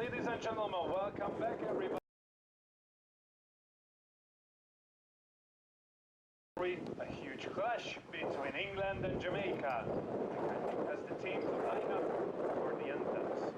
Ladies and gentlemen, welcome back everybody. A huge clash between England and Jamaica. As the teams line up for the anthems.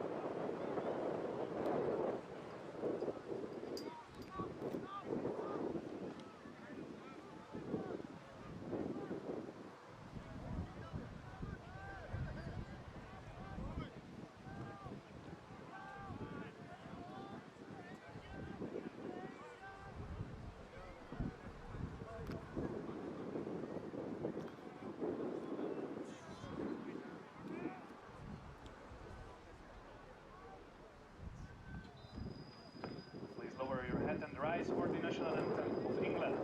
Lower your head and rise for the national anthem of England.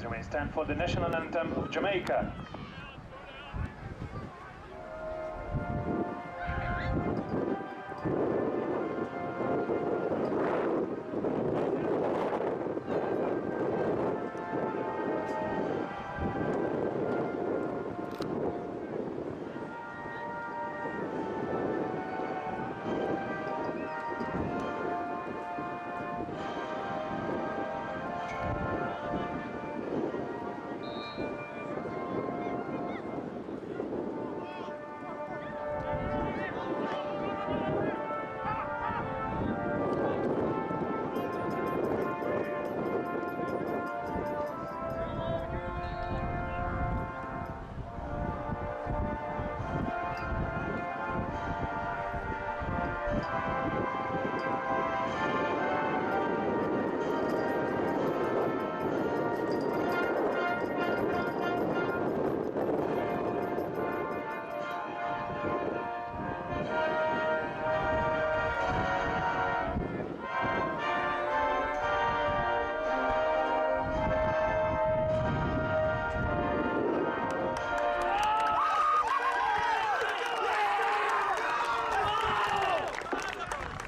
Remain stand for the national anthem of Jamaica.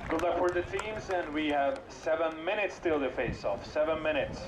Good luck for the teams, and we have 7 minutes till the face-off. 7 minutes.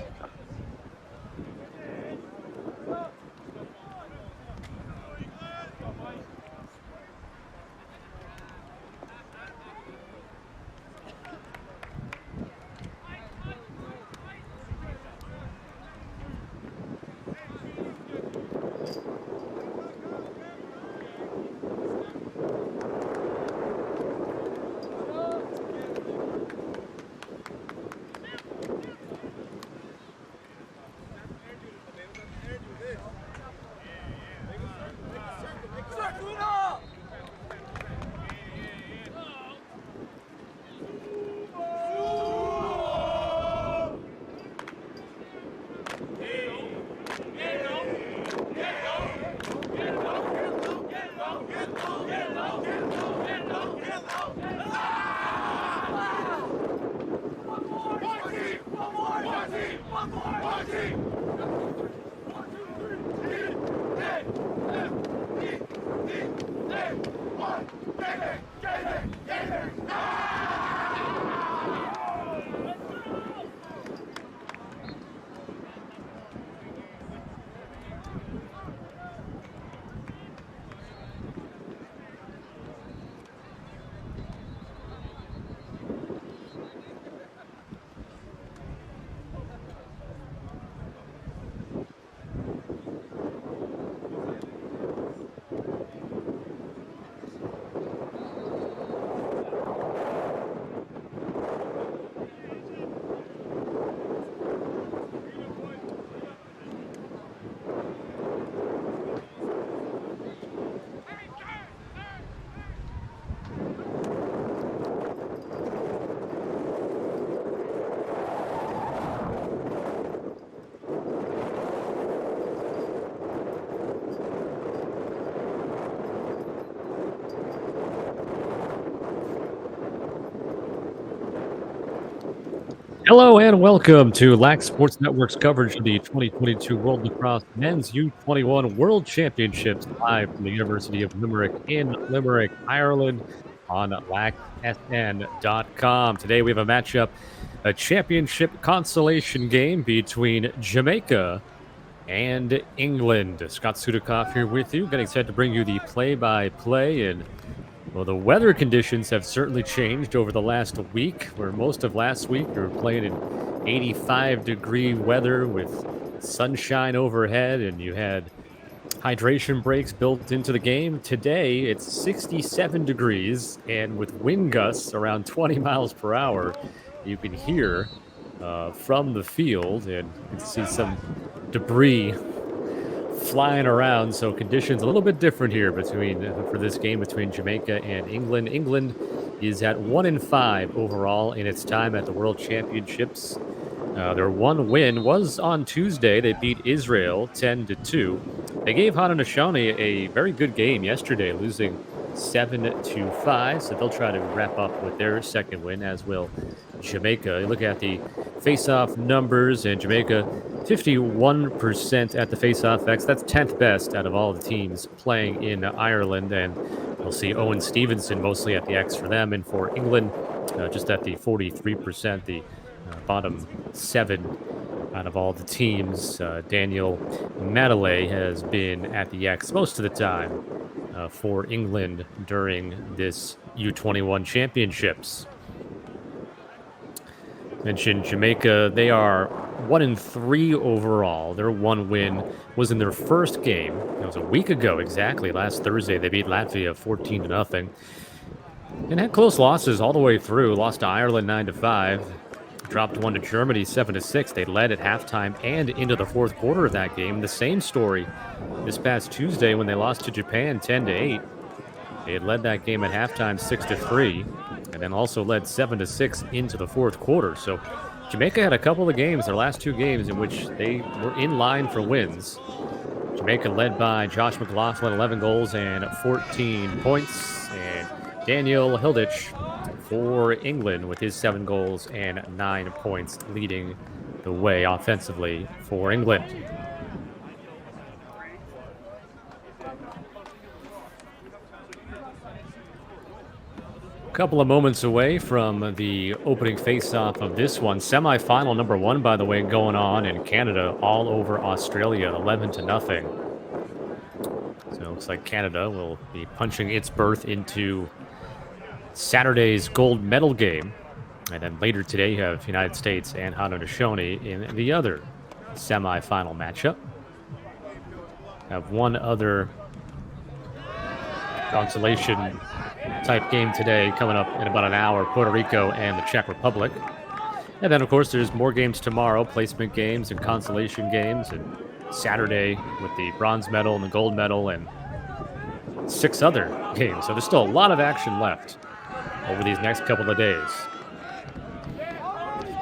Hello and welcome to LAC Sports Network's coverage of the 2022 World Lacrosse Men's U21 World Championships live from the University of Limerick in Limerick, Ireland on LACSN.com. Today we have a matchup, a championship consolation game between Jamaica and England. Scott Sudikoff here with you, getting set to bring you the play-by-play. And well, the weather conditions have certainly changed over the last week, where most of last week we were playing in 85-degree weather with sunshine overhead, and you had hydration breaks built into the game. Today, it's 67 degrees, and with wind gusts around 20 miles per hour, you can hear from the field, and you can see some debris flying around. So conditions a little bit different here for this game between Jamaica and England. England is at 1-5 overall in its time at the World Championships. Their one win was on Tuesday. They beat Israel 10-2. They gave Haudenosaunee a very good game yesterday, losing 7-5. So they'll try to wrap up with their second win, as will Jamaica. You look at the face-off numbers, and Jamaica 51% at the face-off X. That's 10th best out of all the teams playing in Ireland, and we'll see Owen Stevenson mostly at the X for them, and for England just at the 43%, the bottom 7 out of all the teams. Daniel Madeley has been at the X most of the time for England during this U21 championships. Mentioned Jamaica, they are 1-3 overall. Their one win was in their first game. It was a week ago exactly. Last Thursday, they beat Latvia 14-0. And had close losses all the way through. Lost to Ireland 9-5. Dropped one to Germany 7-6. They led at halftime and into the fourth quarter of that game. The same story this past Tuesday when they lost to Japan 10-8. They had led that game at halftime 6-3. And then also led 7-6 into the fourth quarter. So Jamaica had a couple of games, their last two games, in which they were in line for wins. Jamaica led by Josh McLaughlin, 11 goals and 14 points. And Daniel Hilditch for England with his 7 goals and 9 points, leading the way offensively for England. Couple of moments away from the opening face-off of this one. Semi-final number 1, by the way, going on in Canada all over Australia, 11-0. So it looks like Canada will be punching its berth into Saturday's gold medal game. And then later today, you have United States and Haudenosaunee in the other semi-final matchup. Have one other consolation type game today coming up in about an hour, Puerto Rico and the Czech Republic. And then, of course, there's more games tomorrow, placement games and consolation games, and Saturday with the bronze medal and the gold medal and 6 other games. So there's still a lot of action left over these next couple of days.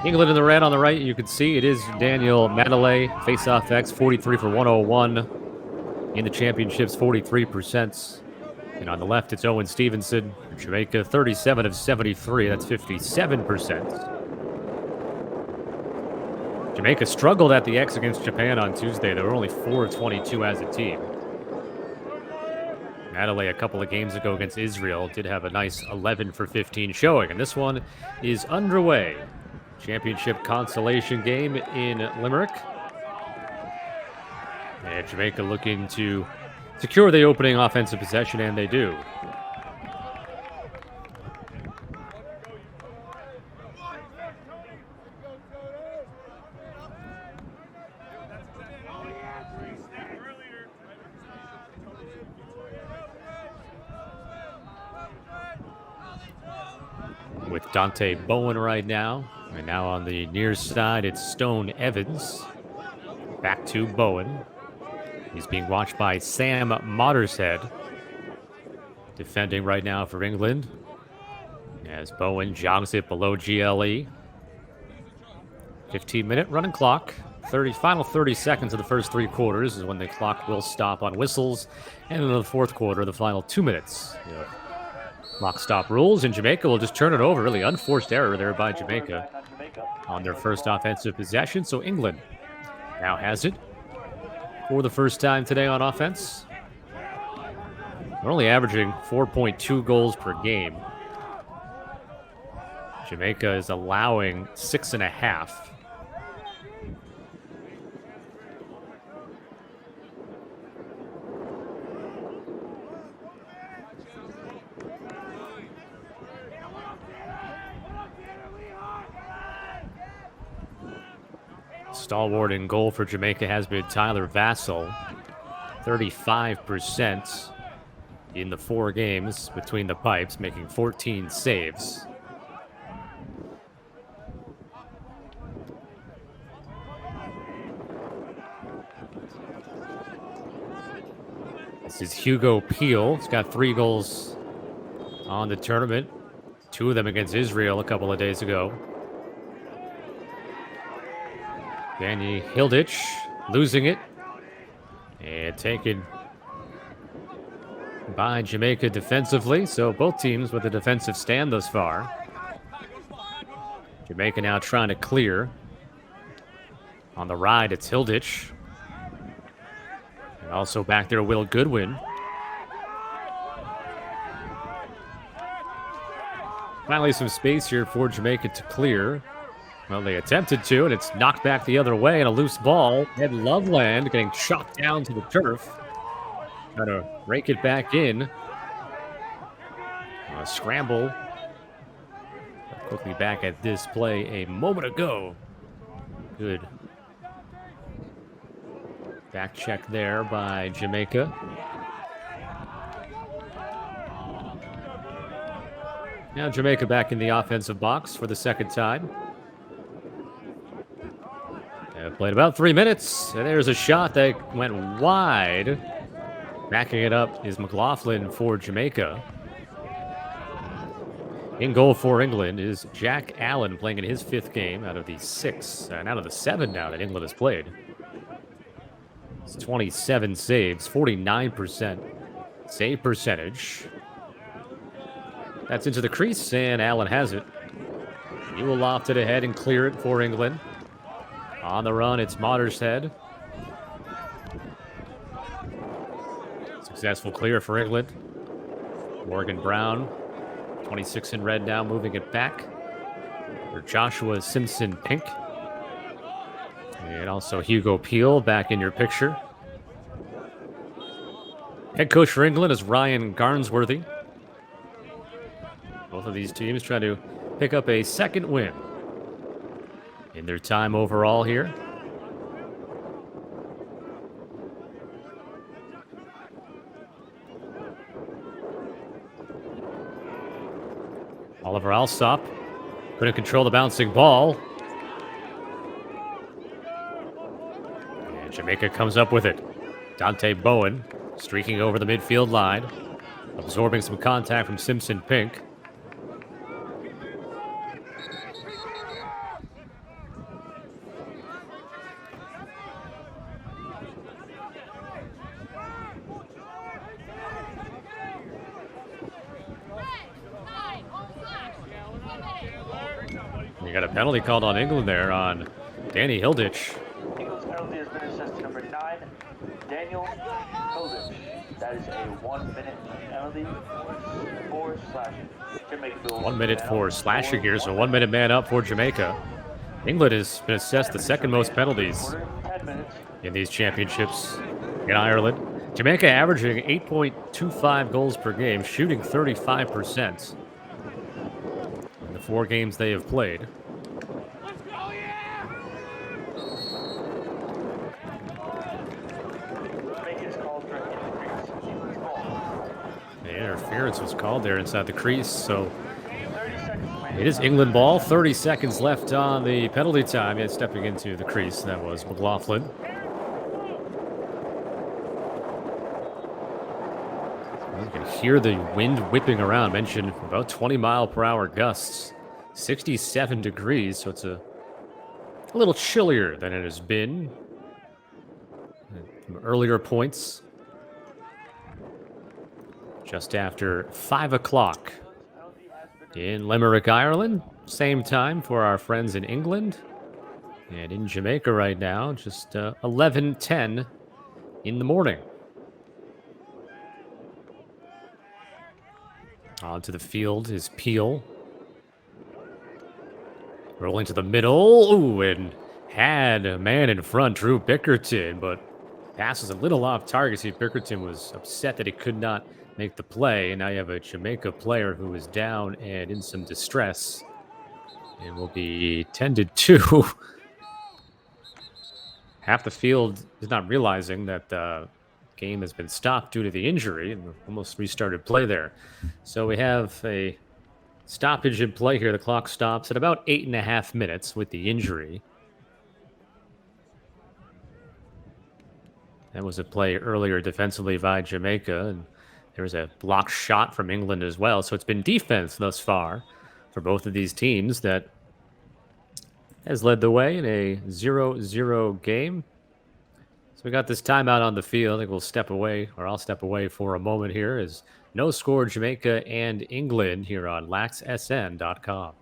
England in the red on the right, you can see it is Daniel Madeley, face-off X, 43 for 101. In the championships, 43%. And on the left, it's Owen Stevenson, Jamaica, 37 of 73. That's 57%. Jamaica struggled at the X against Japan on Tuesday. They were only 4 of 22 as a team. Madeley, a couple of games ago against Israel, did have a nice 11 for 15 showing. And this one is underway. Championship consolation game in Limerick. And Jamaica looking to secure the opening offensive possession, and they do. With Dante Bowen right now. And now on the near side, it's Stone Evans. Back to Bowen. He's being watched by Sam Mottershead. Defending right now for England. As Bowen jogs it below GLE. 15-minute running clock. Final 30 seconds of the first 3 quarters is when the clock will stop on whistles. And in the fourth quarter, the final 2 minutes. Clock stop rules, and Jamaica will just turn it over. Really unforced error there by Jamaica. on their first offensive possession. So England now has it for the first time today on offense. They're only averaging 4.2 goals per game. Jamaica is allowing 6.5. Stalwart in goal for Jamaica has been Tyler Vassell, 35% in the 4 games between the pipes, making 14 saves. This is Hugo Peel. He's got 3 goals on the tournament, 2 of them against Israel a couple of days ago. Danny Hilditch losing it and taken by Jamaica defensively. So both teams with a defensive stand thus far. Jamaica now trying to clear. On the ride, it's Hilditch. And also back there, Will Goodwin. Finally, some space here for Jamaica to clear. Well, they attempted to, and it's knocked back the other way, and a loose ball. Ed Loveland getting shot down to the turf. Trying to rake it back in. A scramble. Quickly back at this play a moment ago. Good back check there by Jamaica. Now Jamaica back in the offensive box for the second time. Played about 3 minutes, and there's a shot that went wide. Backing it up is McLaughlin for Jamaica. In goal for England is Jack Allen, playing in his 5th game out of the 6, and out of the 7 now that England has played. It's 27 saves, 49% save percentage. That's into the crease, and Allen has it. He will loft it ahead and clear it for England. On the run, it's Mottershead. Successful clear for England. Morgan Brown, 26 in red now, moving it back for Joshua Simpson Pink. And also Hugo Peel back in your picture. Head coach for England is Ryan Garnsworthy. Both of these teams try to pick up a second win in their time overall here. Oliver Alsop couldn't control the bouncing ball. And Jamaica comes up with it. Dante Bowen streaking over the midfield line, absorbing some contact from Simpson Pink. You got a penalty called on England there on Danny Hilditch. England's penalty has been assessed to number 9, Daniel Hilditch. That is a 1-minute penalty for slashing. Jamaica 1 minute for slashing here, so 1 minute man up for Jamaica. England has been assessed the second most penalties in these championships in Ireland. Jamaica averaging 8.25 goals per game, shooting 35% in the 4 games they have played. Interference was called there inside the crease, so it is England ball. 30 seconds left on the penalty time. Yet stepping into the crease, that was McLaughlin. You can hear the wind whipping around. Mentioned about 20-mile-per-hour gusts, 67 degrees, so it's a little chillier than it has been from earlier points. Just after 5 o'clock in Limerick, Ireland. same time for our friends in England. And in Jamaica right now, just 11:10 in the morning. Onto the field is Peel. Rolling to the middle. Ooh, and had a man in front, Drew Bickerton, but pass was a little off target. See, Bickerton was upset that he could not make the play, and now you have a Jamaica player who is down and in some distress and will be tended to. Half the field is not realizing that the game has been stopped due to the injury and almost restarted play there. So we have a stoppage in play here. The clock stops at about 8.5 minutes with the injury. That was a play earlier defensively by Jamaica, and there was a blocked shot from England as well. So it's been defense thus far for both of these teams that has led the way in a 0-0 game. So we got this timeout on the field. I think we'll step away, or I'll step away for a moment here, as no score Jamaica and England here on laxsn.com.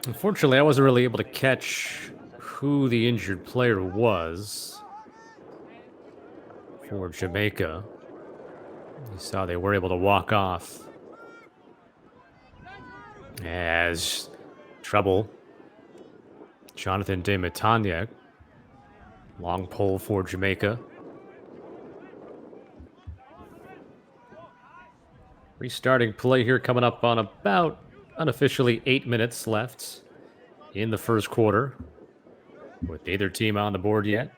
Unfortunately, I wasn't really able to catch who the injured player was for Jamaica. You saw they were able to walk off as trouble. Jonathan De Mataniak, long pole for Jamaica. Restarting play here coming up on about unofficially 8 minutes left in the first quarter, with neither team on the board yet.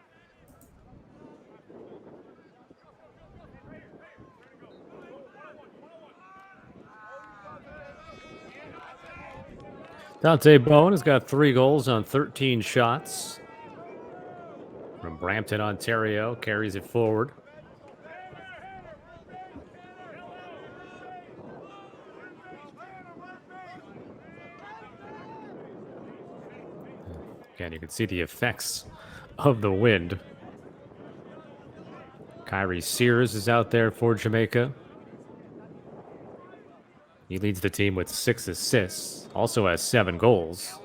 Dante Bowen has got 3 goals on 13 shots. From Brampton, Ontario, carries it forward. Again, you can see the effects of the wind. Kyrie Sears is out there for Jamaica. He leads the team with 6 assists, also has 7 goals.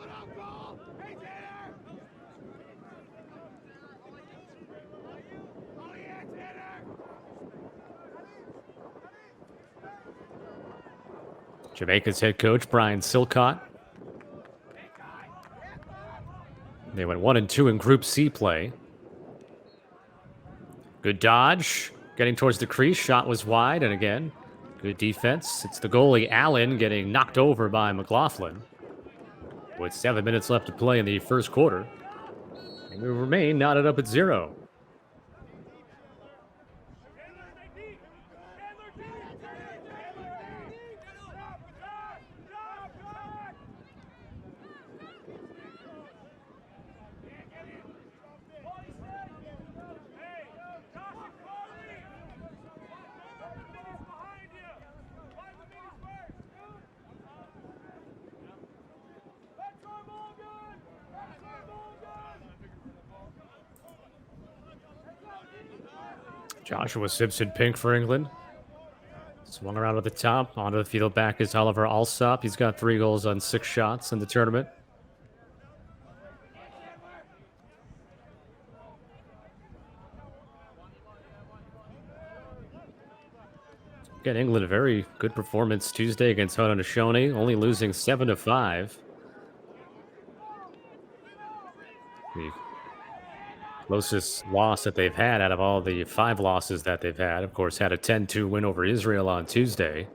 Jamaica's head coach, Brian Silcott. They went 1-2 in Group C play. Good dodge, getting towards the crease. Shot was wide, and again, good defense. It's the goalie, Allen, getting knocked over by McLaughlin. With 7 minutes left to play in the first quarter. And we remain knotted up at 0. Joshua Simpson-Pink for England. Swung around at the top. Onto the field back is Oliver Alsop. He's got 3 goals on 6 shots in the tournament. Again, England, a very good performance Tuesday against Haudenosaunee, only losing 7-5. The closest loss that they've had out of all the 5 losses that they've had. Of course, had a 10-2 win over Israel on Tuesday.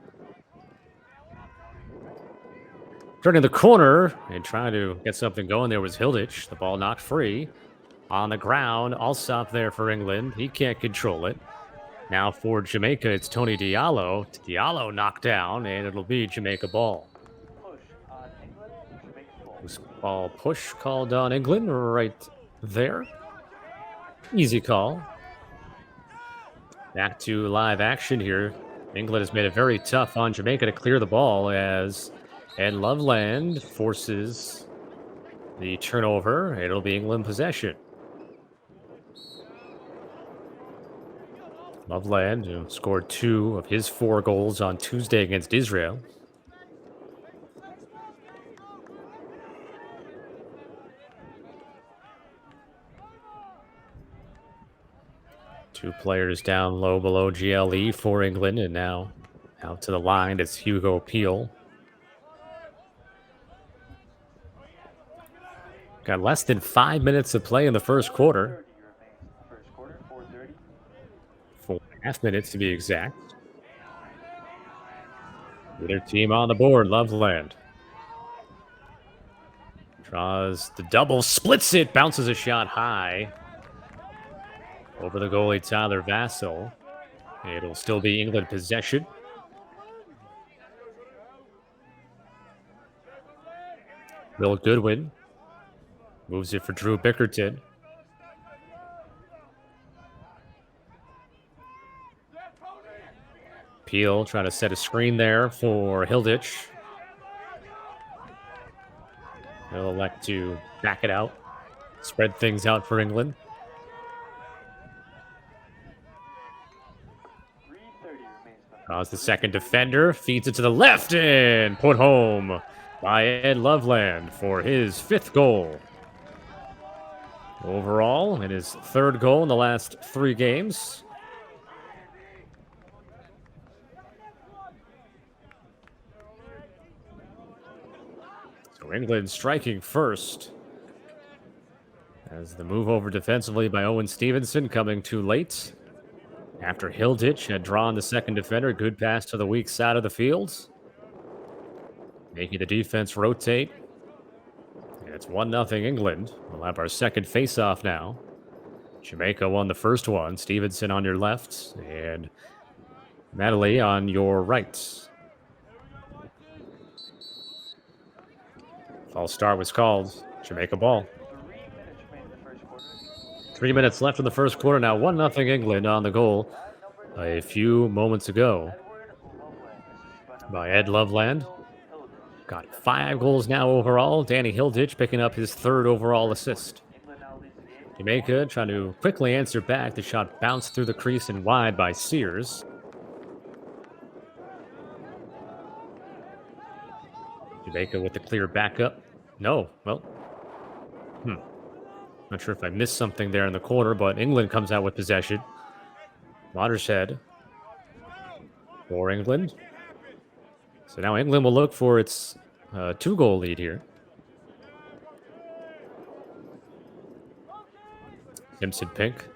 Turning the corner and trying to get something going there was Hilditch. The ball knocked free. On the ground, Alsop there for England. He can't control it. Now for Jamaica, it's Tony Diallo. Diallo knocked down, and it'll be Jamaica ball. Push on England, Jamaica ball. Loose ball push called on England right there. Easy call. Back to live action here. England has made it very tough on Jamaica to clear the ball as Ed Loveland forces the turnover. It'll be England possession. Loveland, who scored 2 of his 4 goals on Tuesday against Israel. Two players down low below GLE for England, and now out to the line. It's Hugo Peel. Got less than 5 minutes of play in the first quarter. 4.5 minutes to be exact. Either team on the board, Loveland. Draws the double, splits it, bounces a shot high. Over the goalie, Tyler Vassell. It'll still be England possession. Will Goodwin moves it for Drew Bickerton. Peel trying to set a screen there for Hilditch. He'll elect to back it out, spread things out for England. Draws the second defender, feeds it to the left, and put home by Ed Loveland for his 5th goal. Overall, and his 3rd goal in the last 3 games. So England striking first. As the move over defensively by Owen Stevenson coming too late. After Hilditch had drawn the second defender, good pass to the weak side of the field. Making the defense rotate. And it's 1-0 England. We'll have our second face-off now. Jamaica won the first one. Stevenson on your left and Medley on your right. False start was called. Jamaica ball. 3 minutes left in the first quarter. Now 1-0 England on the goal a few moments ago by Ed Loveland. Got 5 goals now overall. Danny Hilditch picking up his 3rd overall assist. Jamaica trying to quickly answer back. The shot bounced through the crease and wide by Sears. Jamaica with the clear backup. No, well, not sure if I missed something there in the corner, but England comes out with possession. Watershed for England. So now England will look for its 2-goal lead here. Simpson Pink.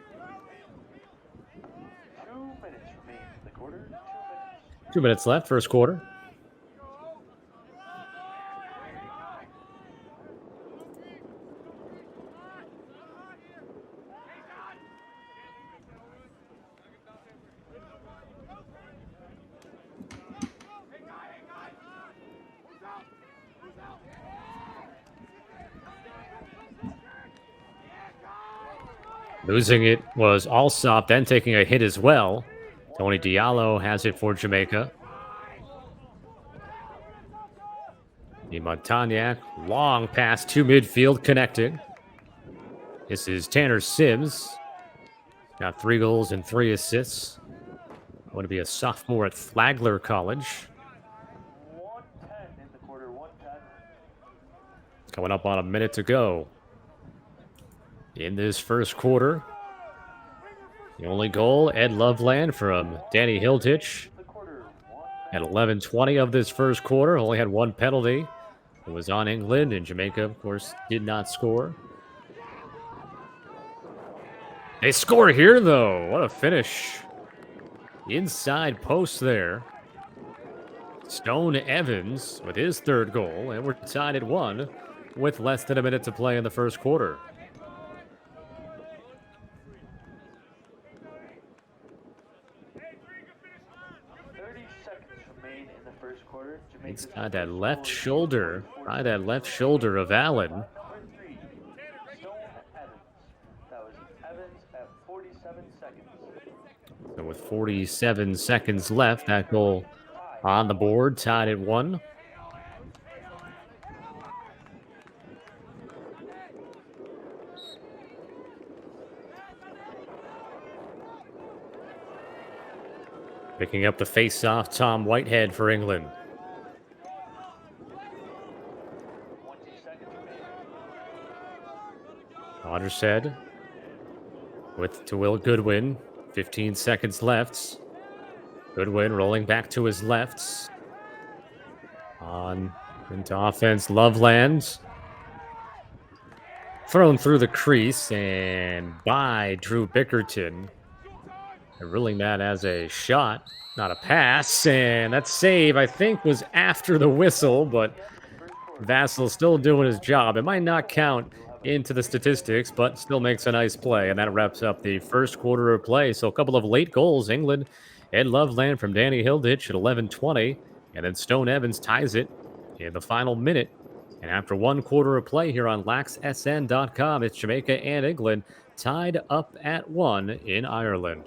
2 minutes remain in the quarter. 2 minutes. 2 minutes left, first quarter. Losing it was Alsop, then taking a hit as well. Tony Diallo has it for Jamaica. The Montagnac, long pass to midfield, connecting. This is Tanner Sims. Got 3 goals and 3 assists. Going to be a sophomore at Flagler College. 1:10 in the quarter. 1:10. Coming up on a minute to go in this first quarter. The only goal, Ed Loveland from Danny Hilditch. At 11:20 of this first quarter, only had 1 penalty. It was on England, and Jamaica, of course, did not score. They score here, though. What a finish. Inside post there. Stone Evans with his 3rd goal, and we're tied at 1 with less than a minute to play in the first quarter. remain in the first quarter. Inside that left shoulder. By that left shoulder of Allen. Number 3, Stone Evans. That was Evans at 47 seconds. So with 47 seconds left, that goal on the board, tied at 1. Picking up the face-off, Tom Whitehead for England. 20 seconds remaining. Watershed to Will Goodwin. 15 seconds left. Goodwin rolling back to his left. On into offense, Loveland. Thrown through the crease and by Drew Bickerton. They're ruling that as a shot, not a pass. And that save, I think, was after the whistle, but Vassell still doing his job. It might not count into the statistics, but still makes a nice play. And that wraps up the first quarter of play. So a couple of late goals. England and Loveland from Danny Hilditch at 11:20. And then Stone Evans ties it in the final minute. And after one quarter of play here on LaxSN.com, it's Jamaica and England tied up at 1 in Ireland.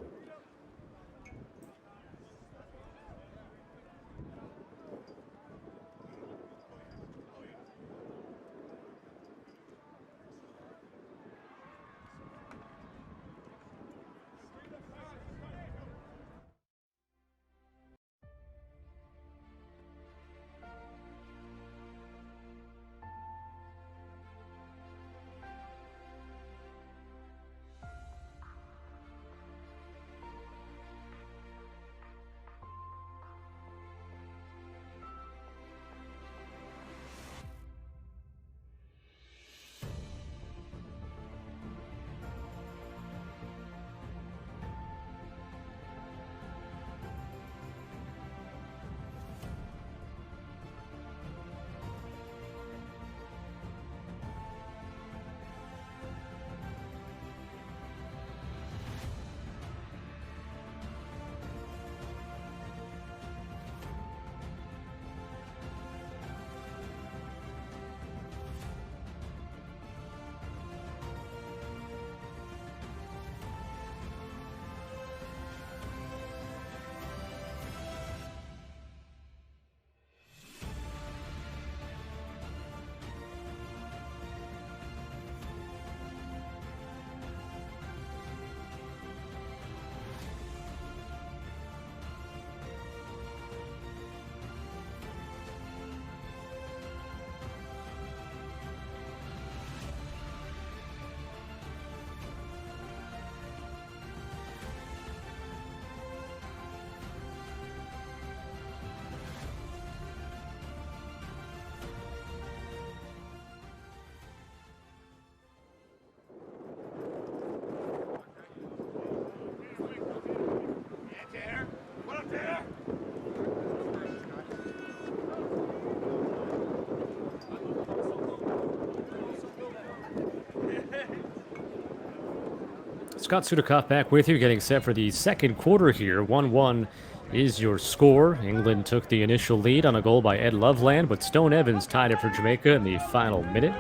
Scott Sudikoff back with you, getting set for the second quarter here. 1-1 is your score. England took the initial lead on a goal by Ed Loveland, but Stone Evans tied it for Jamaica in the final minute.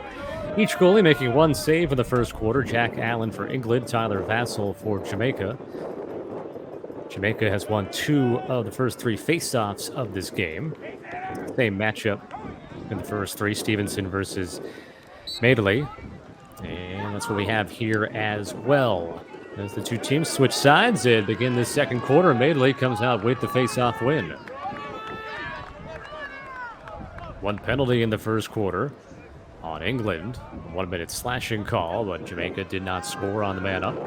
Each goalie making one save in the first quarter. Jack Allen for England, Tyler Vassell for Jamaica. Jamaica has won 2 of the first 3 face-offs of this game. Same matchup in the first 3, Stevenson versus Madeley. And that's what we have here as well. As the two teams switch sides and begin this second quarter, Madeley comes out with the face-off win. 1 penalty in the first quarter on England. 1 minute slashing call, but Jamaica did not score on the man up.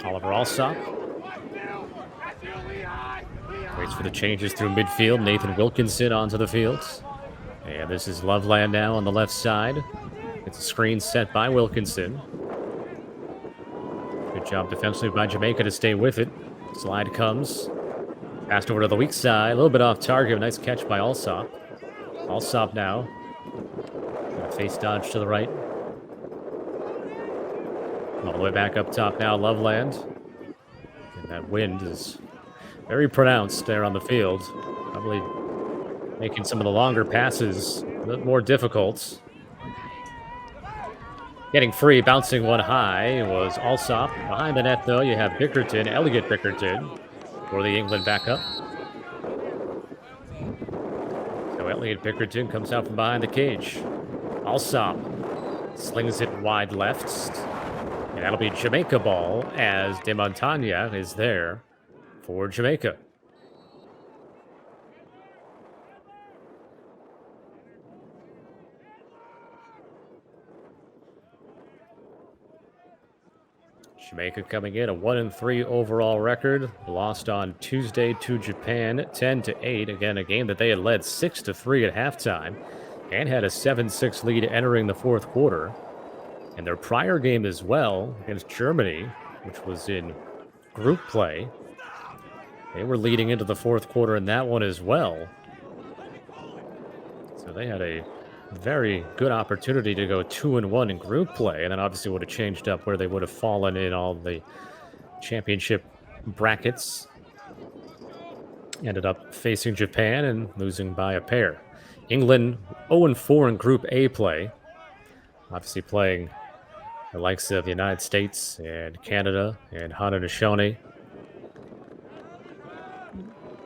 Oliver Alsop waits for the changes through midfield. Nathan Wilkinson onto the field. And this is Loveland now on the left side. It's a screen set by Wilkinson. Good job defensively by Jamaica to stay with it. Slide comes. Passed over to the weak side. A little bit off target. Nice catch by Alsop. Alsop now. Face dodge to the right. All the way back up top now, Loveland. And that wind is very pronounced there on the field. Probably making some of the longer passes a bit more difficult. Getting free, bouncing one high was Alsop. Behind the net, though, you have Bickerton, Elliot Bickerton, for the England backup. So Elliot Bickerton comes out from behind the cage. Alsop slings it wide left. And that'll be Jamaica ball as De Montagna is there for Jamaica. Jamaica coming in a 1-3 overall record. Lost on Tuesday to Japan 10-8. Again, a game that they had led 6-3 at halftime and had a 7-6 lead entering the fourth quarter. And their prior game as well against Germany, which was in group play, they were leading into the fourth quarter in that one as well. So they had a very good opportunity to go 2-1 in group play, and then obviously would have changed up where they would have fallen in all the championship brackets. Ended up facing Japan and losing by a pair. England 0-4 in Group A play. Obviously playing the likes of the United States and Canada and Haudenosaunee.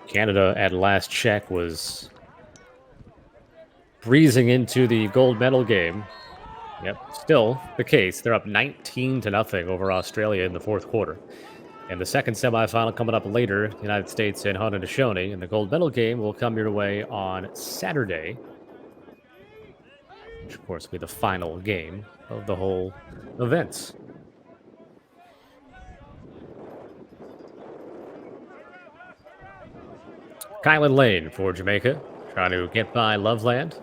Canada at last check was breezing into the gold medal game. Yep, still the case. They're up 19-0 over Australia in the fourth quarter. And the second semifinal coming up later, United States and Haudenosaunee. And the gold medal game will come your way on Saturday, which of course will be the final game of the whole event. Kylan Lane for Jamaica, trying to get by Loveland.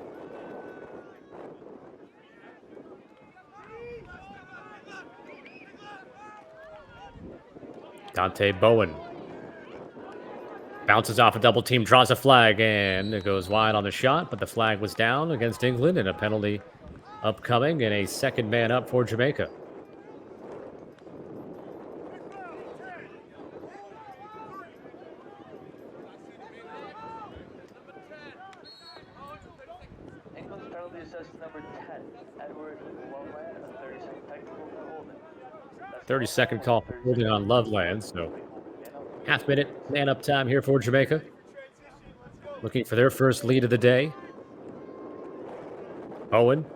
Dante Bowen bounces off a double team, draws a flag, and it goes wide on the shot, but the flag was down against England, and a penalty upcoming, and a second man up for Jamaica. England's penalty assist number 10, Edward Loveland, a 30-second technical for holding. 30-second call for holding on Loveland, so half minute man up time here for Jamaica. Looking for their first lead of the day. Bowen.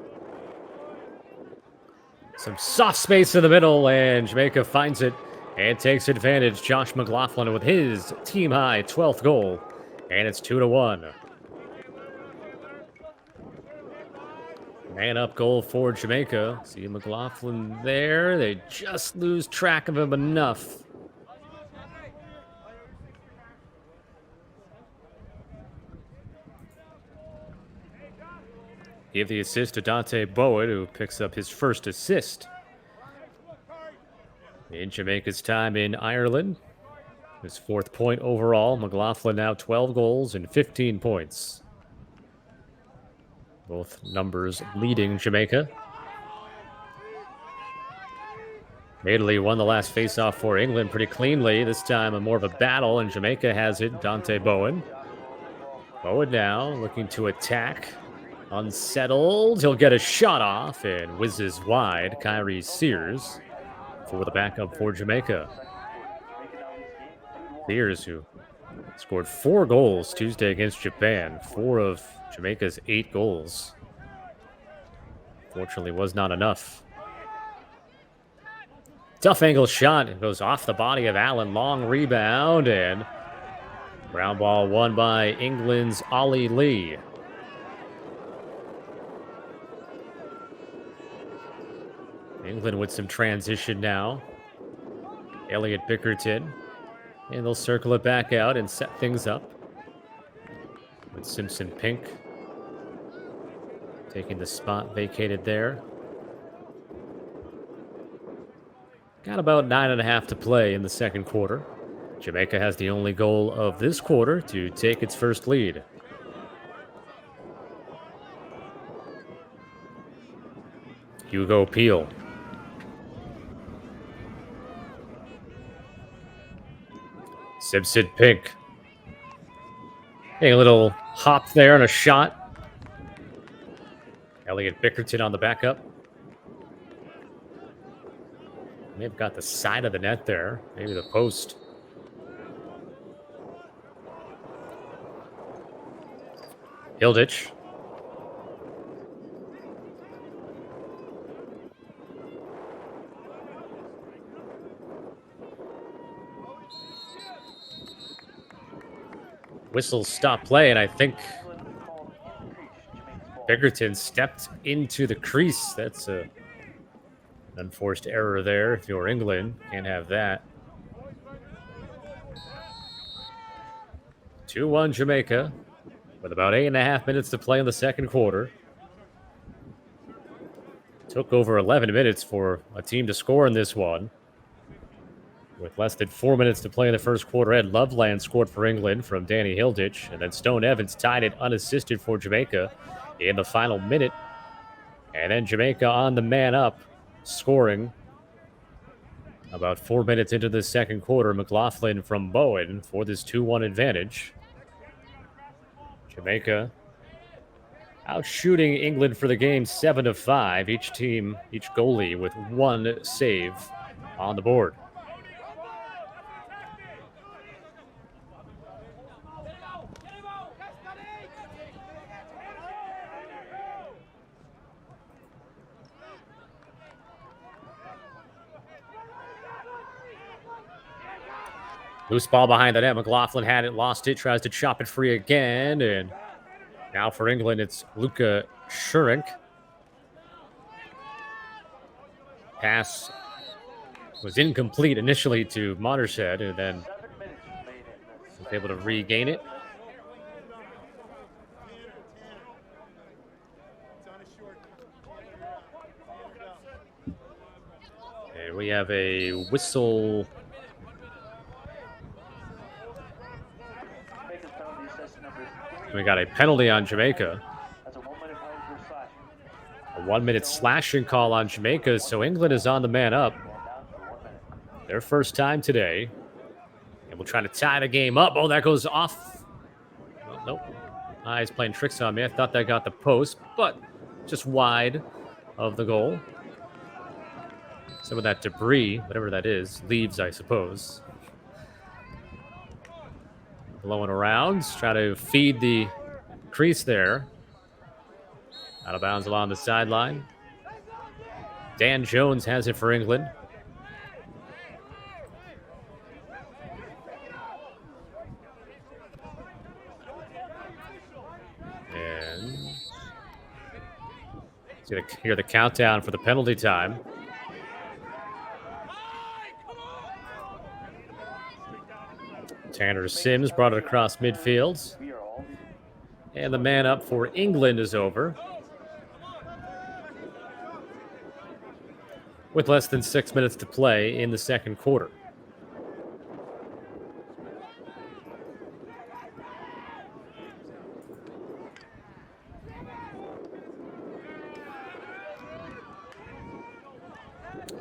Some soft space in the middle, and Jamaica finds it and takes advantage. Josh McLaughlin with his team-high 12th goal, and it's 2-1. Man up goal for Jamaica. See McLaughlin there. They just lose track of him enough. Give the assist to Dante Bowen, who picks up his first assist in Jamaica's time in Ireland. His fourth point overall. McLaughlin now 12 goals and 15 points. Both numbers leading Jamaica. Italy won the last faceoff for England pretty cleanly. This time a more of a battle, and Jamaica has it. Dante Bowen. Bowen now looking to attack. Unsettled. He'll get a shot off and whizzes wide. Kyrie Sears for the backup for Jamaica. Sears, who scored 4 goals Tuesday against Japan. 4 of Jamaica's 8 goals. Fortunately, was not enough. Tough angle shot. It goes off the body of Allen. Long rebound, and ground ball won by England's Ollie Lee. England with some transition now. Elliot Bickerton. And they'll circle it back out and set things up. With Simpson Pink taking the spot vacated there. Got about 9.5 to play in the second quarter. Jamaica has the only goal of this quarter to take its first lead. Hugo Peel. Simpson Pink. A little hop there and a shot. Elliot Bickerton on the backup. May have got the side of the net there. Maybe the post. Hilditch. Whistle stop play, and I think Bickerton stepped into the crease. That's an unforced error there. If you're England, can't have that. 2-1 Jamaica with about 8.5 minutes to play in the second quarter. Took over 11 minutes for a team to score in this one. With less than 4 minutes to play in the first quarter, Ed Loveland scored for England from Danny Hilditch, and then Stone Evans tied it unassisted for Jamaica in the final minute. And then Jamaica on the man up, scoring about 4 minutes into the second quarter. McLaughlin from Bowen for this 2-1 advantage. Jamaica out shooting England for the game 7-5. Each team, each goalie with one save on the board. Loose ball behind the net. McLaughlin had it, lost it, tries to chop it free again. And now for England, it's Luka Shurink. Pass was incomplete initially to Monteshead, and then was able to regain it. And we have a whistle. We got a penalty on Jamaica. A 1-minute slashing call on Jamaica, so England is on the man up. Their first time today. And we'll try to tie the game up. Oh, that goes off. Well, nope. He's playing tricks on me. I thought that got the post, but just wide of the goal. Some of that debris, whatever that is, leaves, I suppose. Blowing around, try to feed the crease there. Out of bounds along the sideline. Dan Jones has it for England. And you hear the countdown for the penalty time. Tanner Sims brought it across midfield. And the man up for England is over. With less than 6 minutes to play in the second quarter.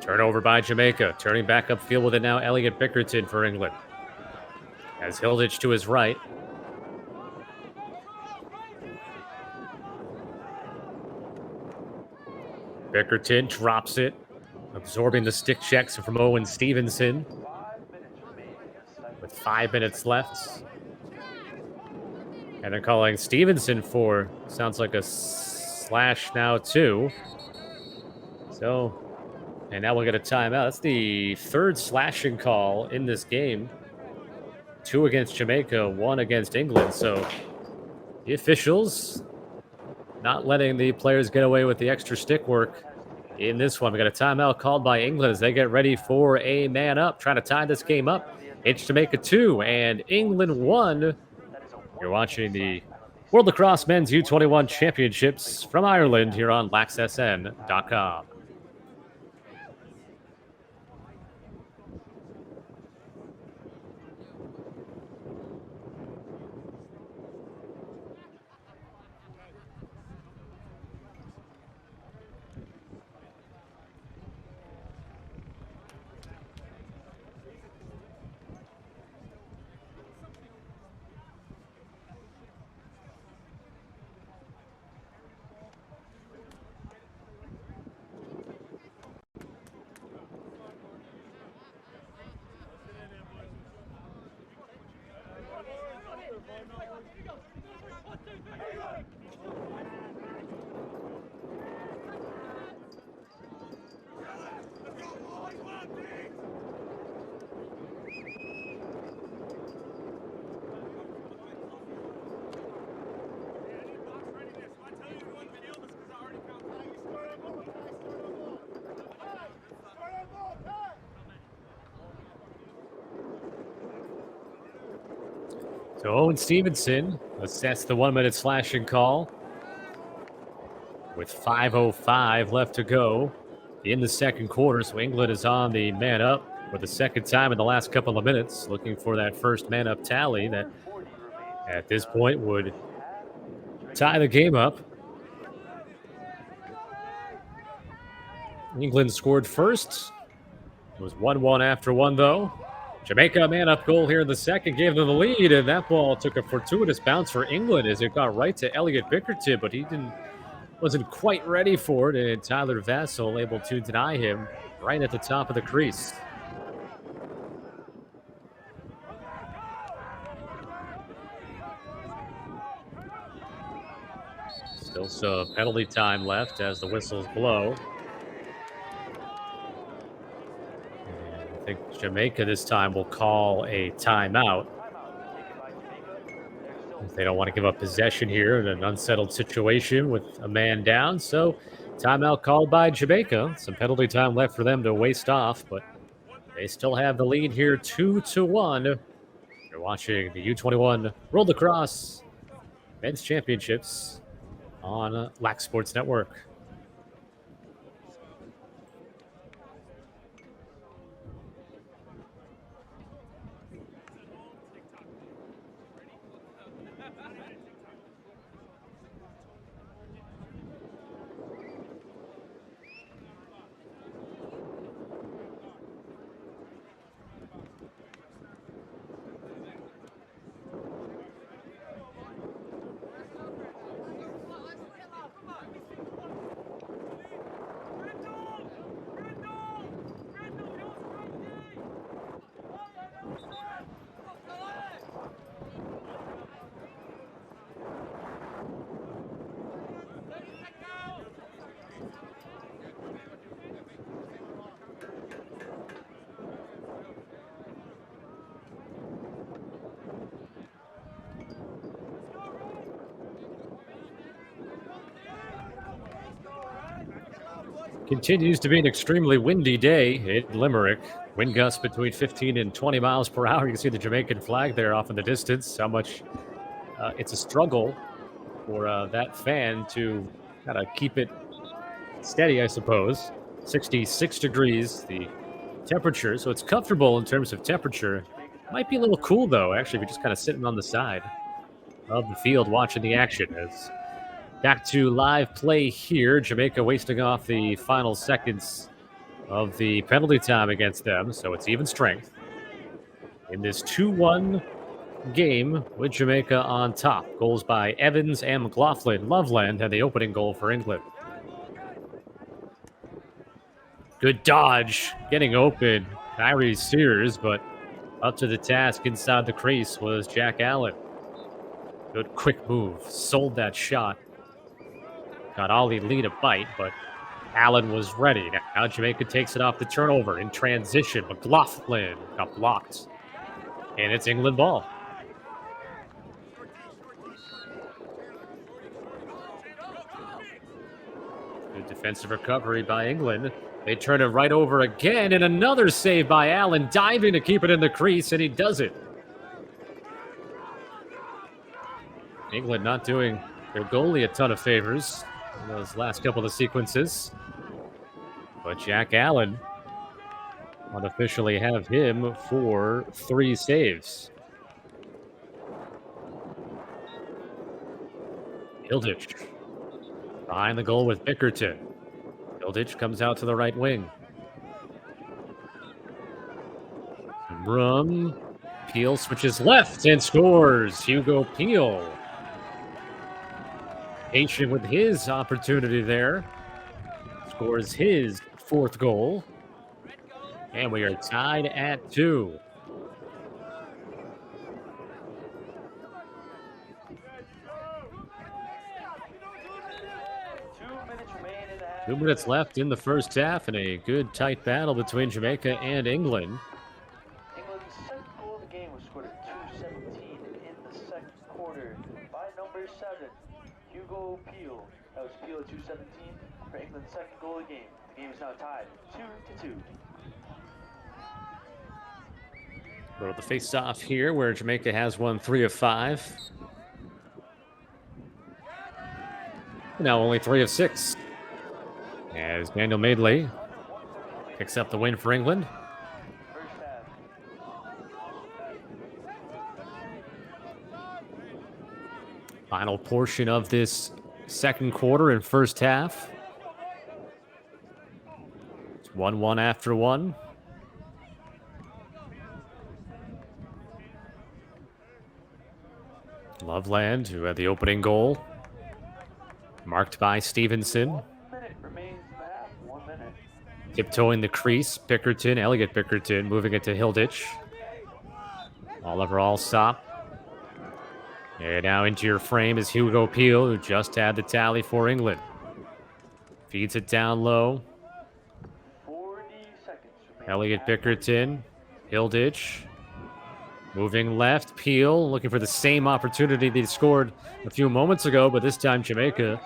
Turnover by Jamaica. Turning back upfield with it now, Elliot Bickerton for England. As Hilditch to his right. Bickerton drops it, absorbing the stick checks from Owen Stevenson. With 5 minutes left. And they're calling Stevenson for, sounds like a slash now too. So, and now we'll get a timeout. That's the third slashing call in this game. 2 against Jamaica, 1 against England. So the officials not letting the players get away with the extra stick work in this one. We got a timeout called by England as they get ready for a man up, trying to tie this game up. It's Jamaica 2 and England 1. You're watching the World Lacrosse Men's U21 Championships from Ireland here on laxsn.com. So Owen Stevenson assess the 1 minute slashing call with 5:05 left to go in the second quarter. So England is on the man up for the second time in the last couple of minutes, looking for that first man up tally that at this point would tie the game up. England scored first. It was 1-1 after one, though. Jamaica man up goal here in the second gave them the lead, and that ball took a fortuitous bounce for England as it got right to Elliot Bickerton, but he wasn't quite ready for it, and Tyler Vassell able to deny him right at the top of the crease. Still some penalty time left as the whistles blow. I think Jamaica this time will call a timeout. They don't want to give up possession here in an unsettled situation with a man down. So timeout called by Jamaica. Some penalty time left for them to waste off, but they still have the lead here 2-1. You're watching the U21 World Lacrosse Men's Championships on Lax Sports Network. Continues to be an extremely windy day in Limerick. Wind gusts between 15 and 20 miles per hour. You can see the Jamaican flag there off in the distance. How much it's a struggle for that fan to kind of keep it steady, I suppose. 66 degrees, the temperature. So it's comfortable in terms of temperature. Might be a little cool, though, actually, if you're just kind of sitting on the side of the field watching the action. As back to live play here. Jamaica wasting off the final seconds of the penalty time against them, so it's even strength in this 2-1 game with Jamaica on top. Goals by Evans and McLaughlin. Loveland had the opening goal for England. Good dodge, getting open. Kyrie Sears, but up to the task inside the crease was Jack Allen. Good quick move, sold that shot. Got Ollie Lee to bite, but Allen was ready. Now Jamaica takes it off the turnover in transition. McLaughlin got blocked. And it's England ball. Good defensive recovery by England. They turn it right over again, and another save by Allen, diving to keep it in the crease, and he does it. England not doing their goalie a ton of favors in those last couple of sequences. But Jack Allen unofficially have him for 3 saves. Hilditch behind the goal with Bickerton. Hilditch comes out to the right wing. Some room. Peel switches left and scores. Hugo Peel. Patient with his opportunity there. Scores his 4th goal. And we are tied at 2. Two minutes left in the first half, and a good tight battle between Jamaica and England. England's second goal of the game was scored at 2:17 in the second quarter by number 7, Hugo Peel. That was Peel at 2:17 for England's second goal of the game. The game is now tied 2-2. Go to the face-off here, where Jamaica has won 3 of 5. Now only 3 of 6. As Daniel Madeley picks up the win for England. First half. Final portion of this second quarter and first half. It's 1-1 after 1. Loveland, who had the opening goal, marked by Stevenson. 1 minute remains in the half. 1 minute. Tiptoeing the crease, Bickerton, Elliot Bickerton, moving it to Hilditch. Oliver Alsop. And now into your frame is Hugo Peel, who just had the tally for England. Feeds it down low. 40 seconds remain. Elliot Bickerton, Hilditch. Moving left, Peel looking for the same opportunity that he scored a few moments ago, but this time Jamaica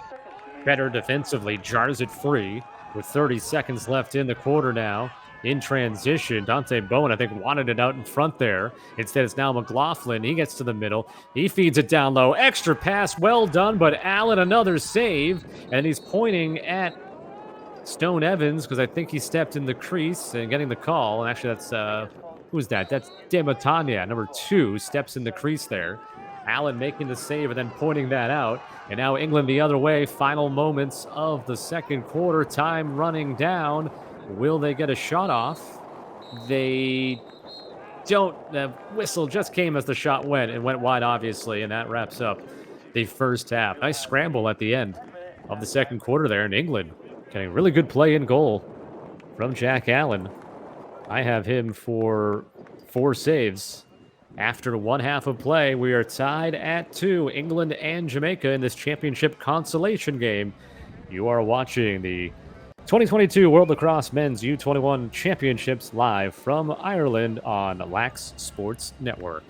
better defensively, jars it free with 30 seconds left in the quarter now. In transition, Dante Bowen, I think, wanted it out in front there. Instead, it's now McLaughlin. He gets to the middle. He feeds it down low. Extra pass, well done, but Allen, another save. And he's pointing at Stone Evans because I think he stepped in the crease and getting the call. And actually, that's, who's that? That's De Matania, number 2, steps in the crease there. Allen making the save and then pointing that out. And now England the other way. Final moments of the second quarter. Time running down. Will they get a shot off? They don't. The whistle just came as the shot went. It went wide, obviously, and that wraps up the first half. Nice scramble at the end of the second quarter there in England. Getting really good play in goal from Jack Allen. I have him for 4 saves. After one half of play, we are tied at 2, England and Jamaica in this championship consolation game. You are watching the 2022 World Lacrosse Men's U21 Championships live from Ireland on Lax Sports Network.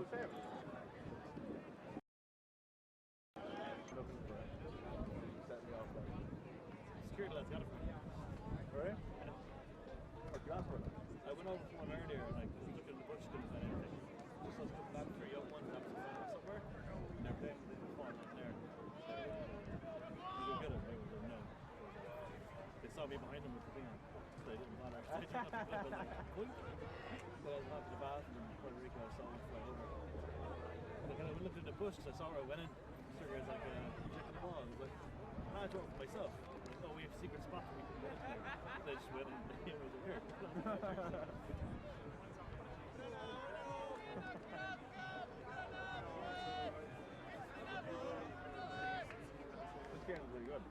same. Security lads got it from me. Alright? Or grab for it. I went over for one earlier and like was looking in the bush, couldn't find anything. Just was coming back for a young one, that was somewhere. And they're playing with the phone on there. So we go get it, maybe we don't know. They saw me behind them with the thing on. So they didn't bother. They just got picked up and like, boink. So I was out to the bathroom in Puerto Rico, I saw one fly over. And I kind of looked in the bush because I saw where I went in. Sugar was like, checking the ball. I was like, I had to work for myself. Oh, we have a secret spot we can get in here. So I just went and it was here. This game is really good.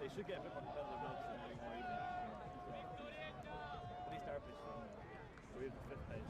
They should get a bit more competitive now because they're more even. At least our pitch is we're in 5th place.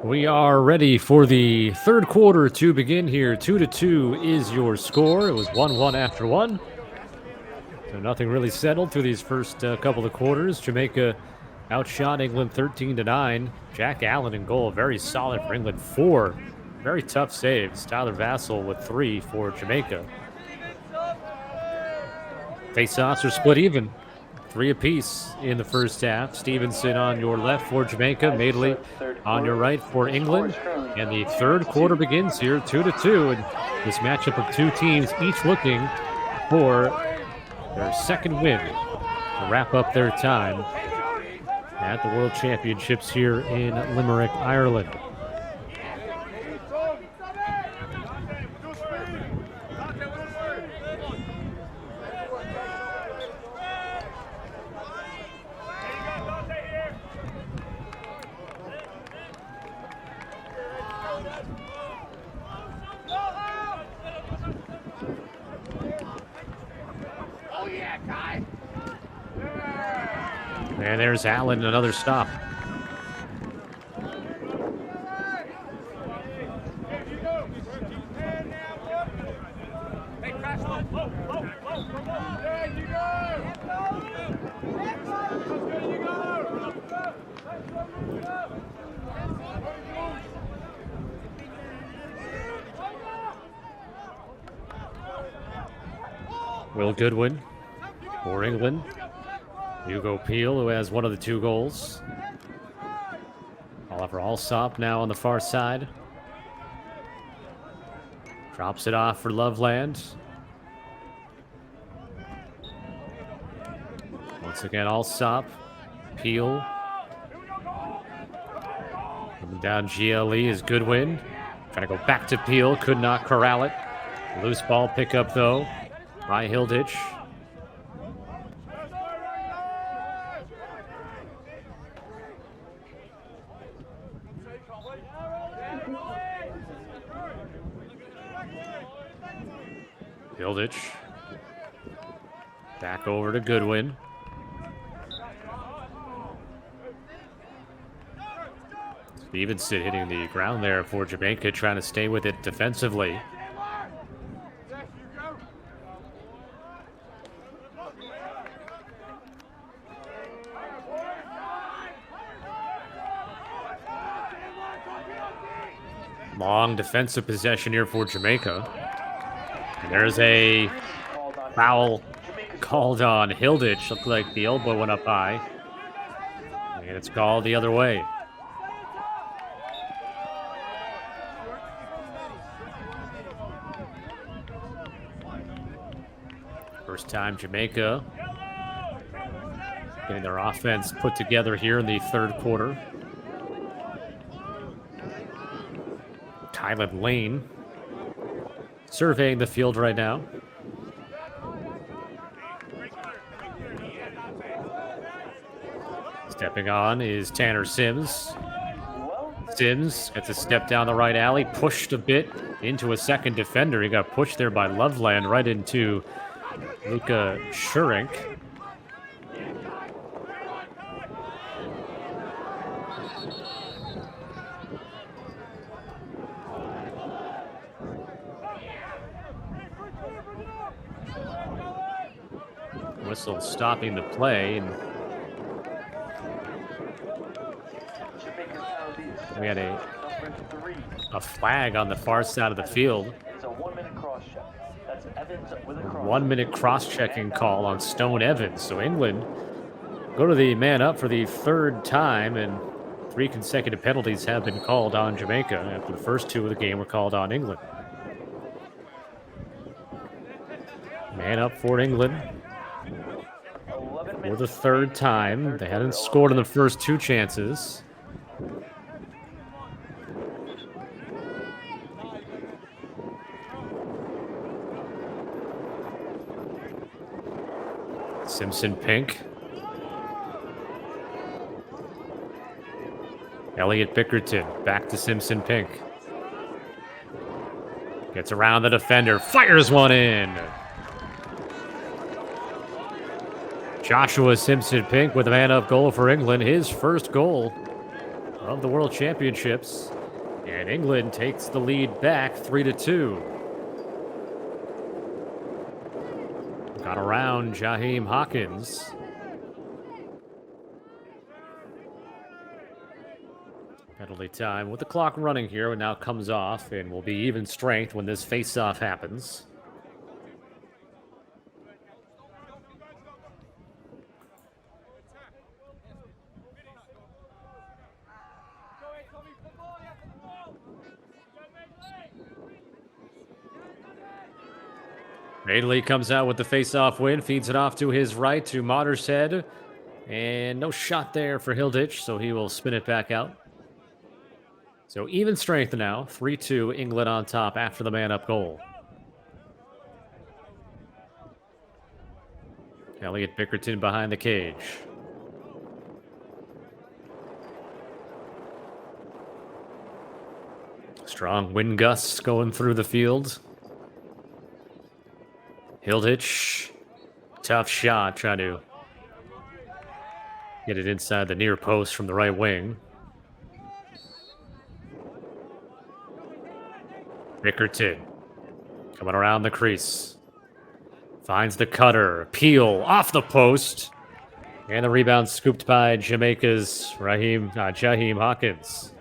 We are ready for the third quarter to begin here. 2-2 is your score. It was 1-1 after one. So nothing really settled through these first couple of quarters. Jamaica outshot England 13-9. Jack Allen in goal, very solid for England. 4 very tough saves. Tyler Vassell with 3 for Jamaica. Face-offs are split even. 3 apiece in the first half. Stevenson on your left for Jamaica. Madeley on your right for England. And the third quarter begins here, 2-2. And this matchup of two teams each looking for their second win to wrap up their time at the World Championships here in Limerick, Ireland. And there's Allen, another stop. Will Goodwin for England. Hugo Peel, who has one of the 2 goals. Oliver Alsop now on the far side. Drops it off for Loveland. Once again, Alsop. Peel. Coming down GLE is Goodwin. Trying to go back to Peel. Could not corral it. Loose ball pickup, though, by Hilditch. Hilditch. Back over to Goodwin. Stevenson hitting the ground there for Jamaica, trying to stay with it defensively. Long defensive possession here for Jamaica. And there's a foul called on Hilditch. Looked like the elbow went up high. And it's called the other way. First time Jamaica getting their offense put together here in the third quarter. Kylan Lane surveying the field right now. Stepping on is Tanner Sims. Sims gets a step down the right alley, pushed a bit into a second defender. He got pushed there by Loveland right into Luka Shurink. Whistle stopping the play, and we had a flag on the far side of the field. It's a 1-minute cross check. That's Evans with a cross. 1-minute cross-checking call on Stone Evans. So England go to the man up for the third time, and 3 consecutive penalties have been called on Jamaica after the first 2 of the game were called on England. Man up for England for the third time. They hadn't scored in the first 2 chances. Simpson Pink. Elliot Bickerton back to Simpson Pink. Gets around the defender, fires one in. Joshua Simpson Pink with a man-up goal for England, his first goal of the World Championships. And England takes the lead back 3-2. Got around Jaheim Hawkins. Penalty time with the clock running here, and now comes off, and will be even strength when this face-off happens. Madeley comes out with the face-off win, feeds it off to his right to Mottershead, and no shot there for Hilditch, so he will spin it back out. So even strength now, 3-2, England on top after the man-up goal. Elliot Bickerton behind the cage. Strong wind gusts going through the field. Hilditch, tough shot, trying to get it inside the near post from the right wing. Bickerton coming around the crease. Finds the cutter. Peel off the post. And the rebound scooped by Jamaica's Jaheim Hawkins.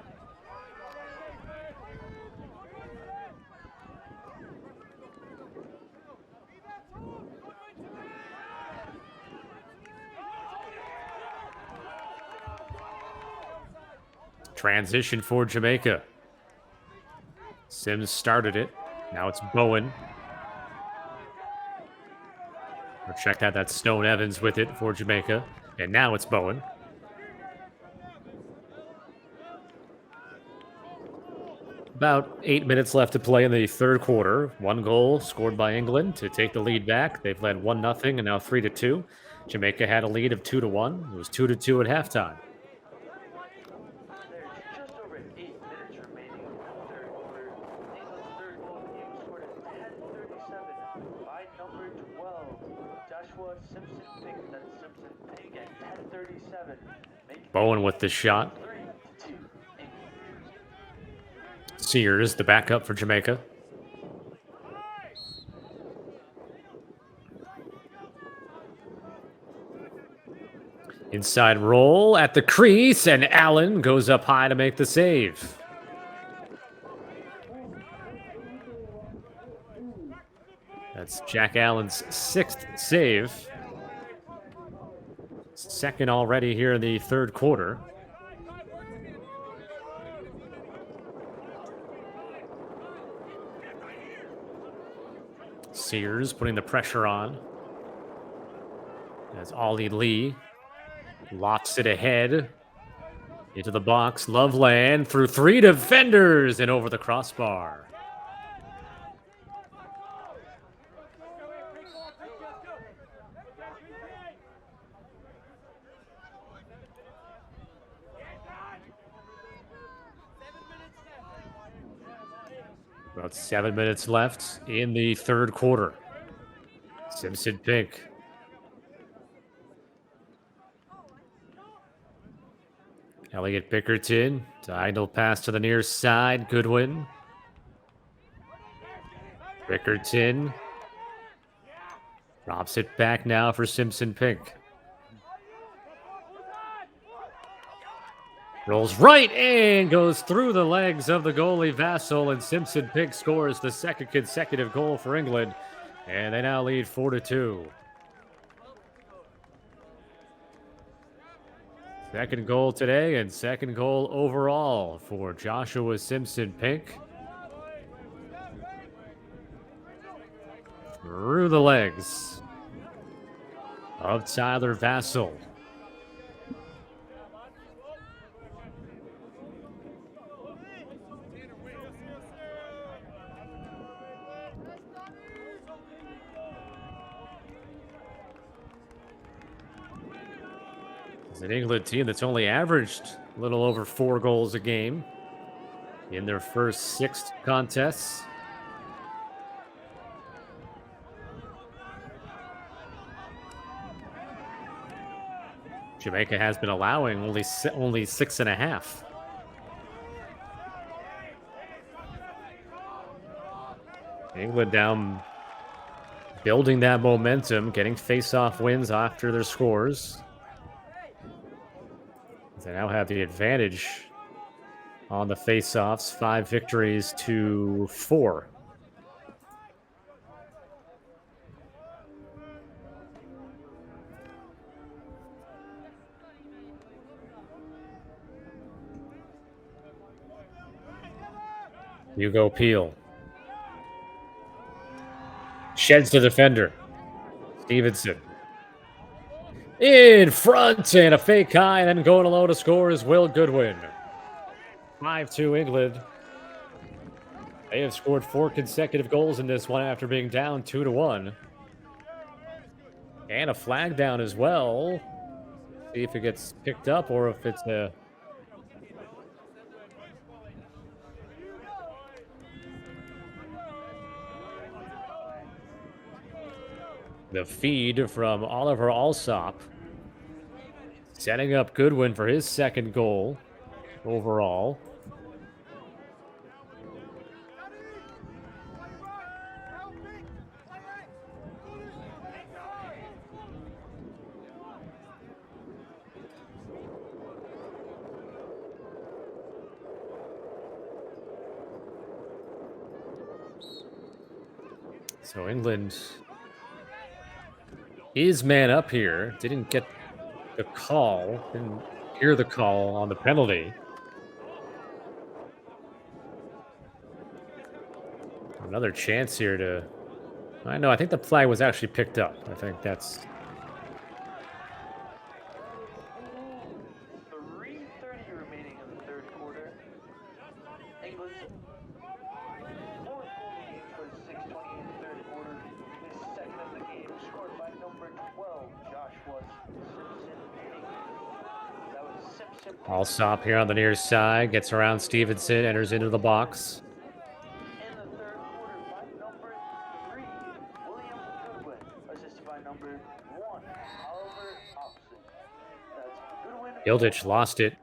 Transition for Jamaica. Sims started it. Now it's Bowen. Or check that. That's Stone Evans with it for Jamaica. And now it's Bowen. About 8 minutes left to play in the third quarter. One goal scored by England to take the lead back. They've led 1-0 and now 3-2. Jamaica had a lead of 2-1. It was 2-2 at halftime. Bowen with the shot. Sears, the backup for Jamaica. Inside roll at the crease, and Allen goes up high to make the save. That's Jack Allen's 6th save. Second already here in the third quarter. Sears putting the pressure on. As Ollie Lee lofts it ahead into the box. Loveland through 3 defenders and over the crossbar. About 7 minutes left in the third quarter. Simpson Pink. Elliot Bickerton. Diagonal pass to the near side. Goodwin. Bickerton. Drops it back now for Simpson Pink. Rolls right and goes through the legs of the goalie Vassell, and Simpson Pink scores the second consecutive goal for England, and they now lead 4-2. Second goal today and second goal overall for Joshua Simpson Pink. Through the legs of Tyler Vassell. An England team that's only averaged a little over 4 goals a game in their first 6 contests. Jamaica has been allowing only 6.5 England down, building that momentum, getting face-off wins after their scores. They now have the advantage on the face-offs, 5 victories to 4. Hugo Peel sheds the defender. Stevenson in front, and a fake high, and then going alone to score is Will Goodwin. 5-2 England. They have scored 4 consecutive goals in this one after being down 2-1. And a flag down as well. See if it gets picked up or if it's a... The feed from Oliver Alsop, setting up Goodwin for his second goal overall. So England is man up here. Didn't get the call. Didn't hear the call on the penalty. Another chance here to... I know, I think the flag was actually picked up. I think that's... 3:30 remaining in the third quarter. England's fourth goal of the game for the 6:28 in the third quarter. His second of the game, scored by number 12, Joshua Simpson. That was Simpson. Alsop here on the near side. Gets around Stevenson. Enters into the box. In the third quarter by number 3, William Goodwin. Assisted by number 1, Oliver Hobson. That's Goodwin. Ildich lost it.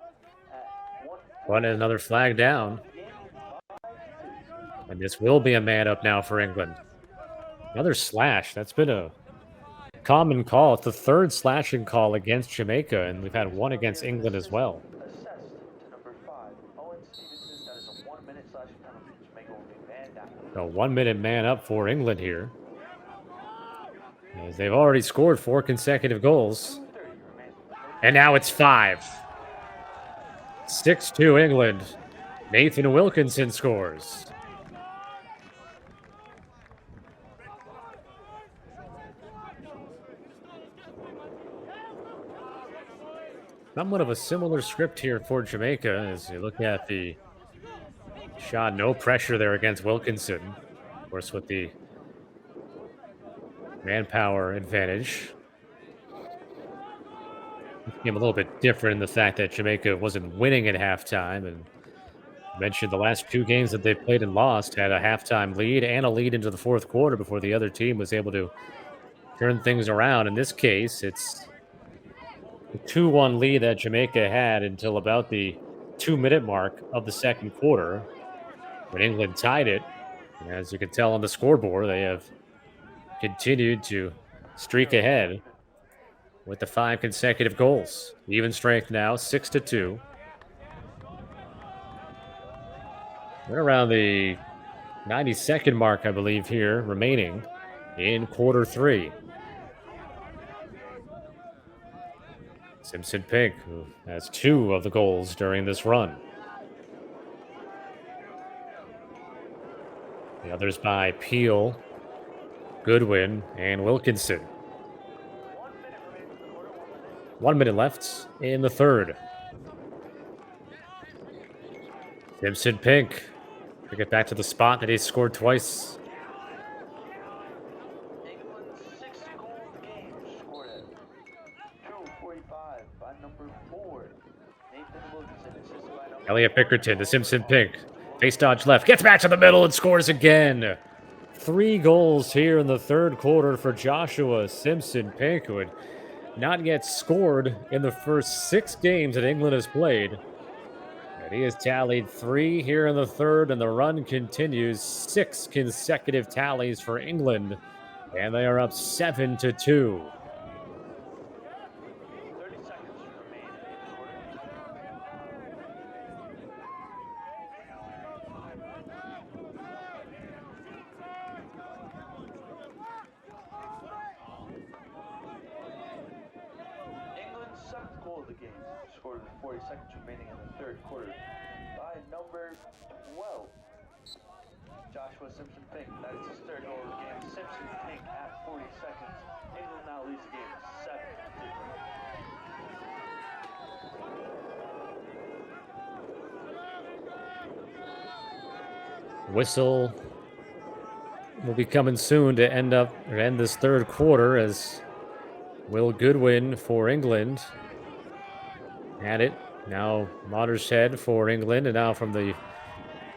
But another flag down. And this will be a man up now for England. Another slash. That's been a common call. It's the third slashing call against Jamaica, and we've had one against England as well. Assessed to number 5, Owen Stevenson. That is a 1-minute slashing penalty. Jamaica will be man down. A 1-minute man up for England here, as they've already scored 4 consecutive goals. 2:30 remaining. And now it's 5. 6-2 England. Nathan Wilkinson scores. Somewhat of a similar script here for Jamaica as you look at the shot. No pressure there against Wilkinson. Of course, with the manpower advantage. It became a little bit different in the fact that Jamaica wasn't winning at halftime. And I mentioned the last 2 games that they played and lost had a halftime lead and a lead into the fourth quarter before the other team was able to turn things around. In this case, it's the 2-1 lead that Jamaica had until about the 2-minute mark of the second quarter when England tied it. And as you can tell on the scoreboard, they have continued to streak ahead with the 5 consecutive goals. Even strength now, 6-2. We're around the 92nd mark, I believe, here remaining in quarter 3. Simpson Pink, who has 2 of the goals during this run. The others by Peel, Goodwin, and Wilkinson. 1 minute left in the third. Simpson Pink to get back to the spot that he scored twice. England's 6th goal of the game, scored at 2:45 by number 4, Nathan Wilkinson. Assisted by number Elliot Bickerton to Simpson Pink. Face dodge left. Gets back to the middle and scores again. 3 goals here in the third quarter for Joshua Simpson Pink, who had not yet scored in the first 6 games that England has played. And he has tallied 3 here in the third, and the run continues. 6 consecutive tallies for England, and they are up 7-2. 30 seconds remain in the quarter. England's seventh goal of the game, scored with 40 seconds remaining in the third quarter by number 12. Joshua Simpson Pink. That is his third goal of the game. Simpson Pink at 40 seconds. England now leads the game 7-2. Whistle will be coming soon to end this third quarter as Will Goodwin for England had it. Now Watershed for England, and now from the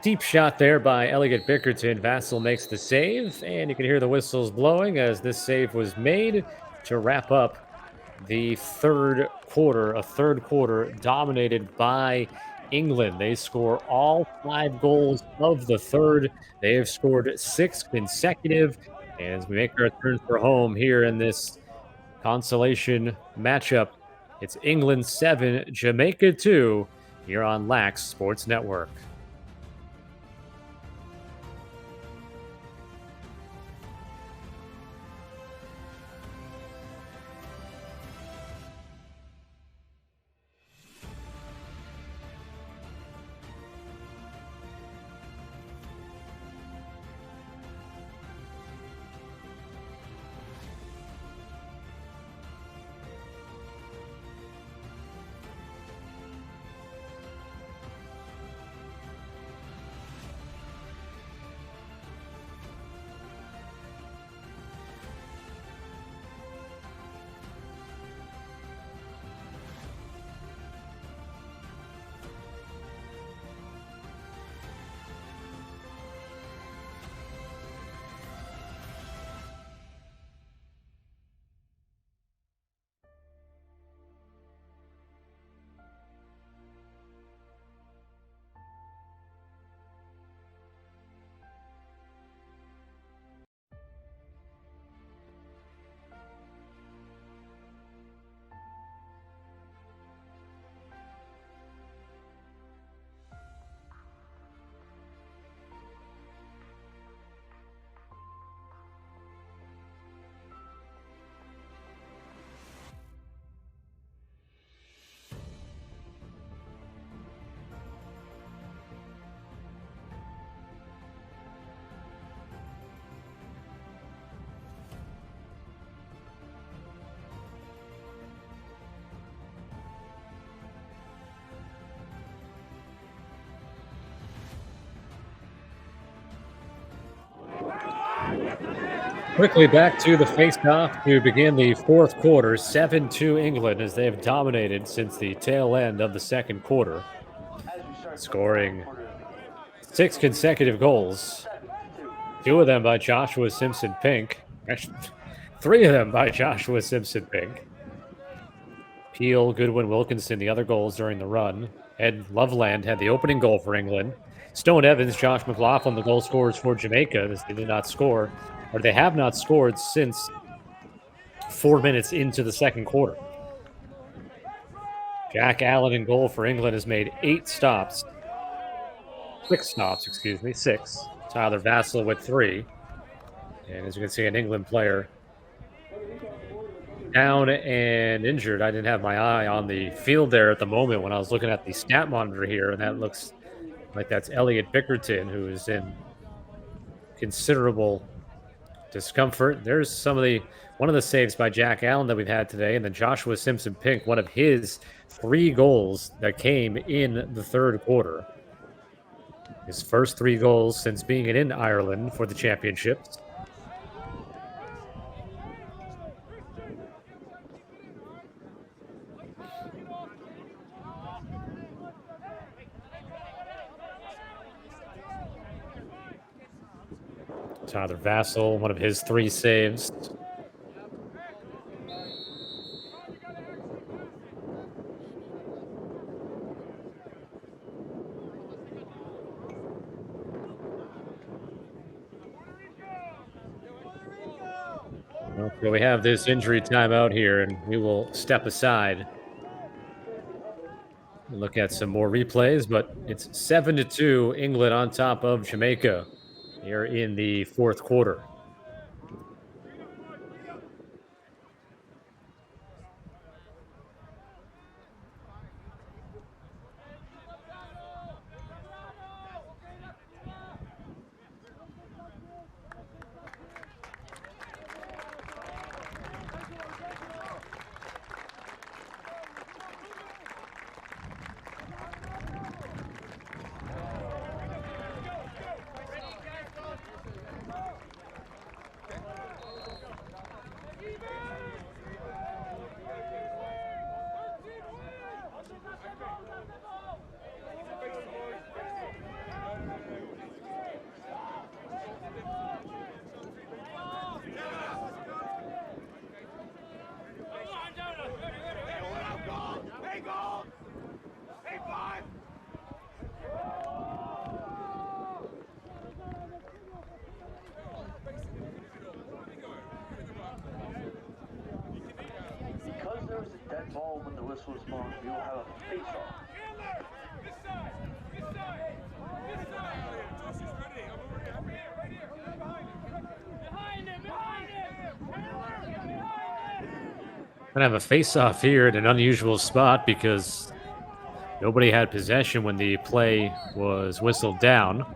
deep shot there by Elliot Bickerton, Vassell makes the save, and you can hear the whistles blowing as this save was made to wrap up the third quarter, a third quarter dominated by England. They score all 5 goals of the third. They have scored 6 consecutive. And as we make our turn for home here in this consolation matchup, it's England 7, Jamaica 2 here on Lax Sports Network. Quickly back to the face-off to begin the fourth quarter. 7-2 England as they have dominated since the tail end of the second quarter, scoring 6 consecutive goals. 2 of them by Joshua Simpson Pink. Actually, 3 of them by Joshua Simpson Pink. Peel, Goodwin, Wilkinson, the other goals during the run. Ed Loveland had the opening goal for England. Stone Evans, Josh McLaughlin, the goal scorers for Jamaica, as they did not score, or they have not scored since 4 minutes into the second quarter. Jack Allen in goal for England has made 6 stops. Tyler Vassell with 3. And as you can see, an England player down and injured. I didn't have my eye on the field there at the moment when I was looking at the stat monitor here, and that looks like that's Elliot Bickerton, who is in considerable discomfort. There's one of the saves by Jack Allen that we've had today, and then Joshua Simpson Pink, one of his 3 goals that came in the third quarter. His first 3 goals since being in Ireland for the championships. Tyler Vassell, one of his 3 saves. Well, so we have this injury timeout here, and we will step aside and look at some more replays. But it's 7-2, England on top of Jamaica here in the fourth quarter. Because there was a dead ball when the whistle was blown, we will have a face-off. Gonna have a face-off here at an unusual spot because nobody had possession when the play was whistled down.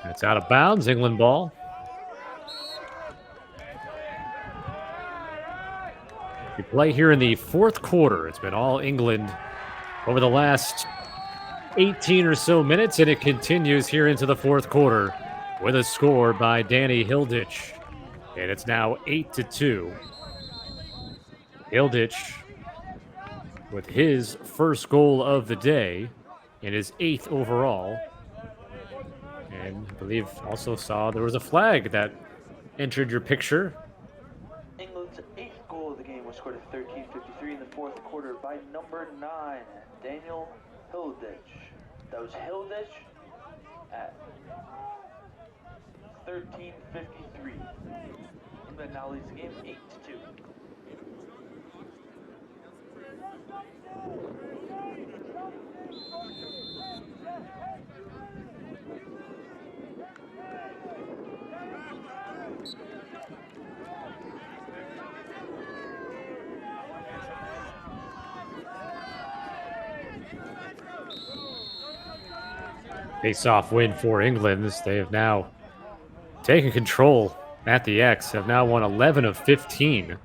It's out of bounds, England ball. We play here in the fourth quarter. It's been all England over the last 18 or so minutes, and it continues here into the fourth quarter with a score by Danny Hilditch. And it's now 8-2. Hilditch with his first goal of the day and his 8th overall. And I believe also saw there was a flag that entered your picture. England's 8th goal of the game was scored at 13:53 in the fourth quarter by number 9, Daniel Hilditch. That was Hilditch at 13:53. England now leads the game 8-2. Face-off win for England. They have now taken control at the X, have now won 11 of 15.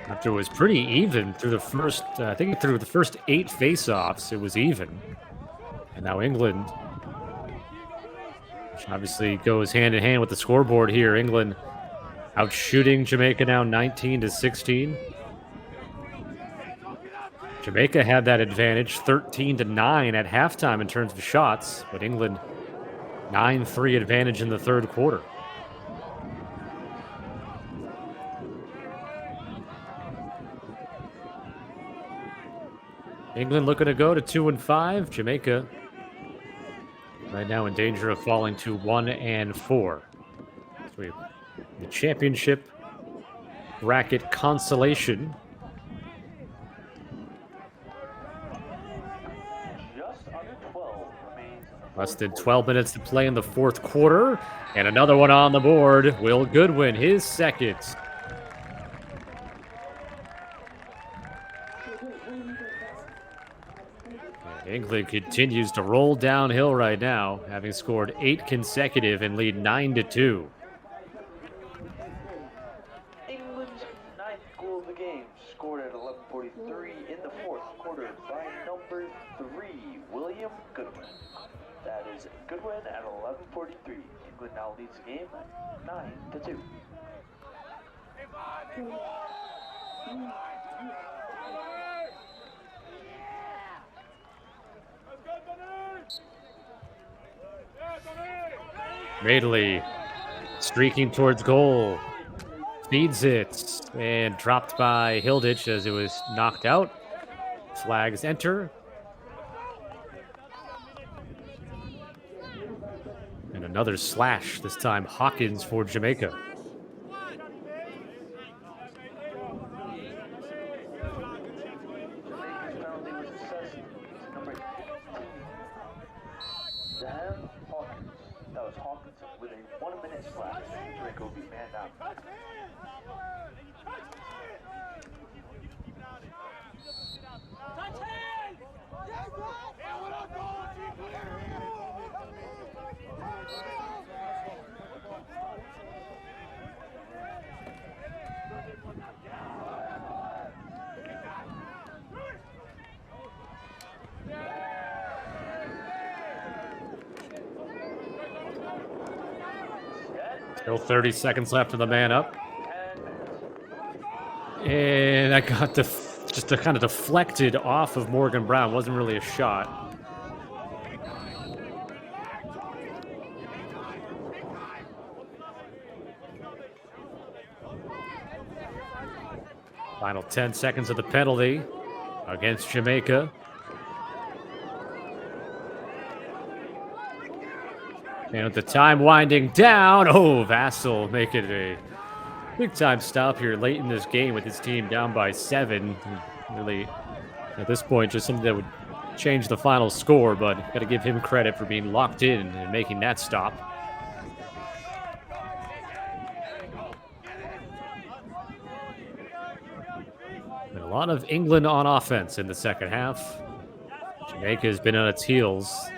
After it was pretty even through the first, I think through the first 8 face-offs, it was even. And now England, which obviously goes hand in hand with the scoreboard here. England out shooting Jamaica now 19-16. Jamaica had that advantage 13-9 at halftime in terms of shots, but England 9-3 advantage in the third quarter. England looking to go to 2-5. Jamaica right now in danger of falling to 1-4. So we have the championship bracket consolation. Less than 12 minutes to play in the fourth quarter. And another one on the board. Will Goodwin, his second. England continues to roll downhill right now, having scored 8 consecutive and lead 9-2. England's 9th goal of the game, scored at 11:43 in the fourth quarter by number 3, William Goodwin. That is Goodwin at 11:43. England now leads the game 9-2. Madeley streaking towards goal. Feeds it and dropped by Hilditch as it was knocked out. Flags enter. And another slash, this time Hawkins for Jamaica. Penalty was assessed to number 18. Sam Hawkins. That was Hawkins with a 1 minute slash. Jamaica will be manned out. Still 30 seconds left of the man up. And that got just kind of deflected off of Morgan Brown. Wasn't really a shot. Final 10 seconds of the penalty against Jamaica. And with the time winding down, Vassell making a big-time stop here late in this game with his team down by 7. Really, at this point, just something that would change the final score, but got to give him credit for being locked in and making that stop. And a lot of England on offense in the second half. Jamaica has been on its heels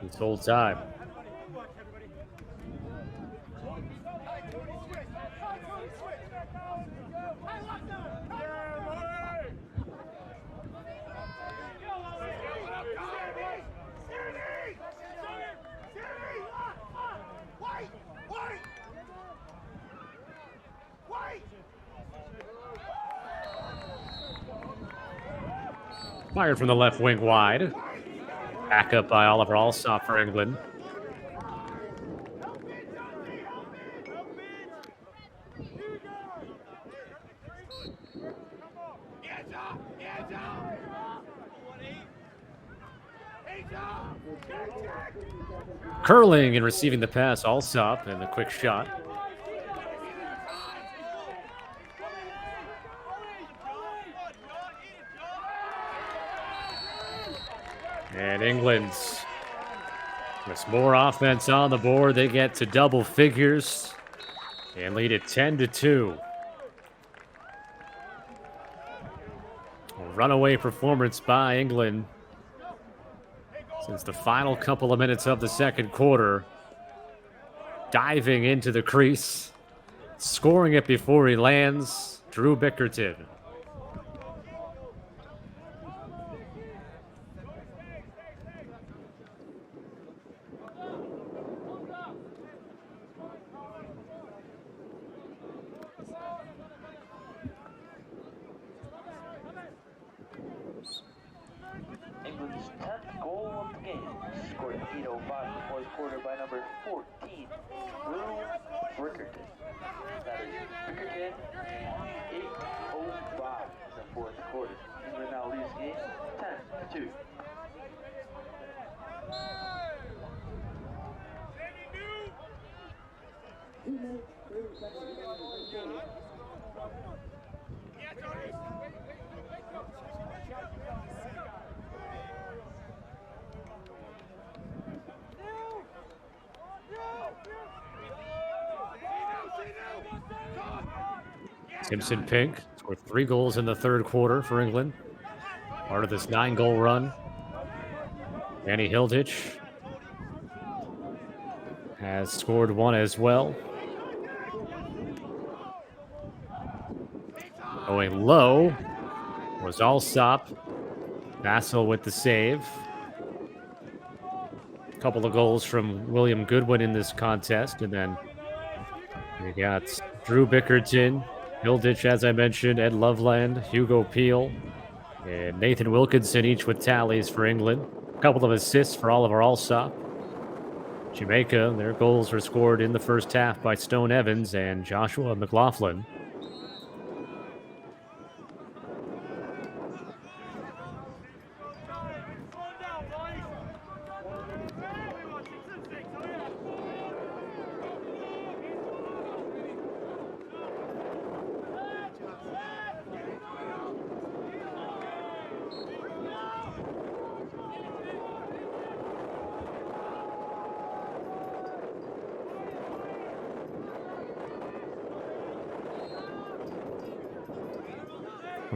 this whole time. Fired from the left wing wide. Back up by Oliver Alsop for England. Curling and receiving the pass, Alsop, and the quick shot. And England's with more offense on the board. They get to double figures and lead it 10-2. A runaway performance by England since the final couple of minutes of the second quarter. Diving into the crease, scoring it before he lands, Drew Bickerton. England's 10th goal of the game, scored at 8:05 in the fourth quarter by number 14, Drew Bickerton. That is Bickerton, 8:05 in the fourth quarter. England now leads the game 10-2. Simpson Pink scored 3 goals in the third quarter for England. Part of this 9-goal run. Danny Hilditch has scored 1 as well. Going low was Alsop. Vassell with the save. A couple of goals from William Goodwin in this contest. And then we got Drew Bickerton, Hilditch, as I mentioned, Ed Loveland, Hugo Peel, and Nathan Wilkinson, each with tallies for England. A couple of assists for Oliver Alsop. Jamaica, their goals were scored in the first half by Stone Evans and Joshua McLaughlin.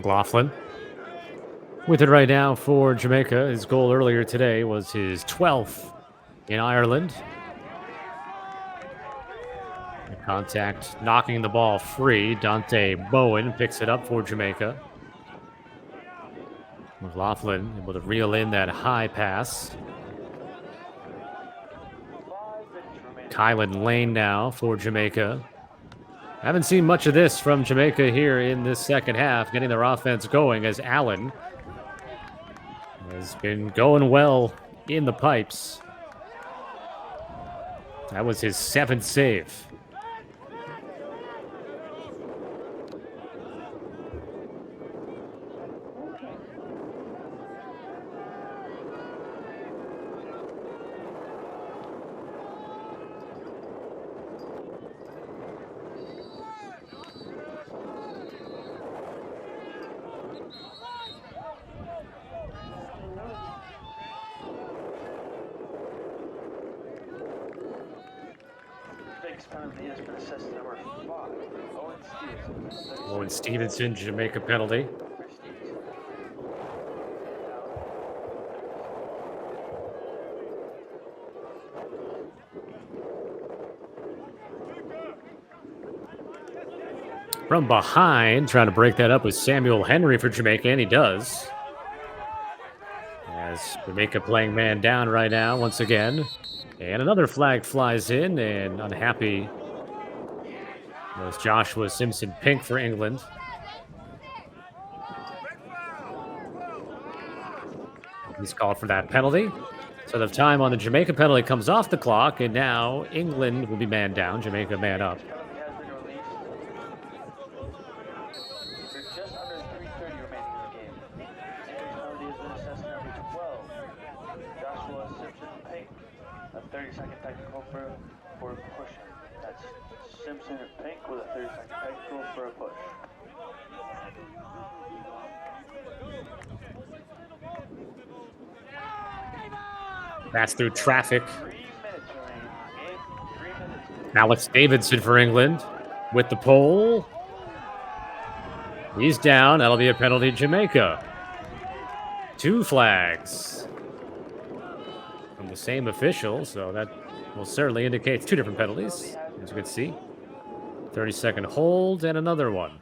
McLaughlin with it right now for Jamaica. His goal earlier today was his 12th in Ireland. Contact knocking the ball free. Dante Bowen picks it up for Jamaica. McLaughlin able to reel in that high pass. Kylan Lane now for Jamaica. Haven't seen much of this from Jamaica here in this second half, getting their offense going as Allen has been going well in the pipes. That was his 7th save. Penalty has been assessed to number 5, Owen Stevenson. Owen Stevenson, Jamaica penalty. From behind, trying to break that up with Samuel Henry for Jamaica, and he does. As Jamaica playing man down right now once again. And another flag flies in, and unhappy was Joshua Simpson-Pink for England. He's called for that penalty. So the time on the Jamaica penalty comes off the clock, and now England will be man down, Jamaica man up. That's through traffic. Alex Davidson for England with the pole. He's down. That'll be a penalty, Jamaica. 2 flags from the same official, so that will certainly indicate 2 different penalties, as you can see. 30-second hold and another one.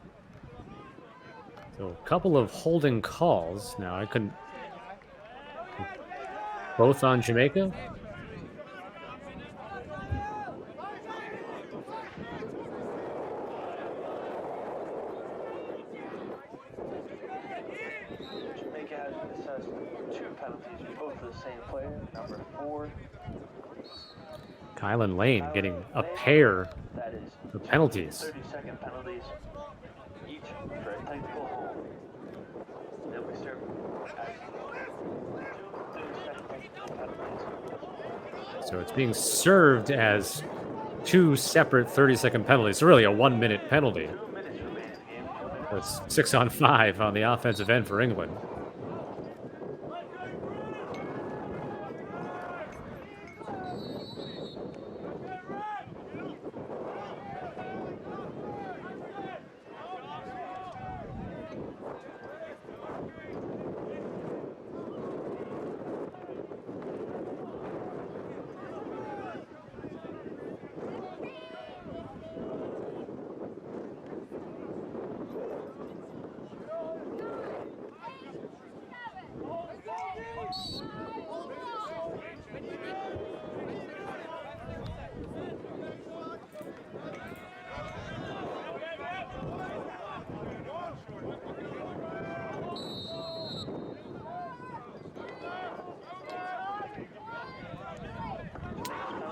So a couple of holding calls. Now I couldn't. Both on Jamaica. Jamaica has been assessed 2 penalties, both for the same player, number 4. Kylan Lane getting a pair of penalties. 30-second penalties, each for a technical hold. They'll be served as 2 30-second technical penalties. So it's being served as 2 separate 30-second penalties. So really a 1-minute penalty. 2 minutes remaining in the game. It's 6-on-5 on the offensive end for England.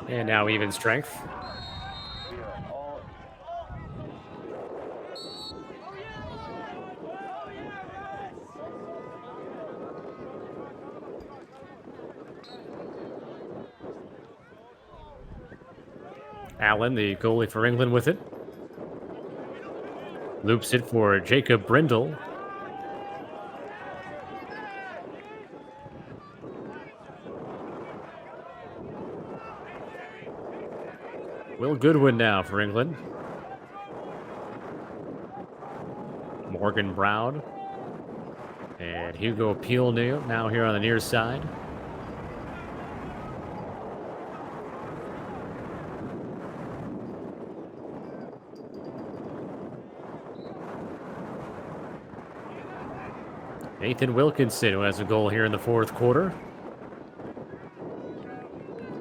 And now even strength. We are all Allen, the goalie for England, with it. Loops it for Jacob Brindle. Will Goodwin now for England. Morgan Brown And Hugo Peel now here on the near side. Nathan Wilkinson, who has a goal here in the fourth quarter.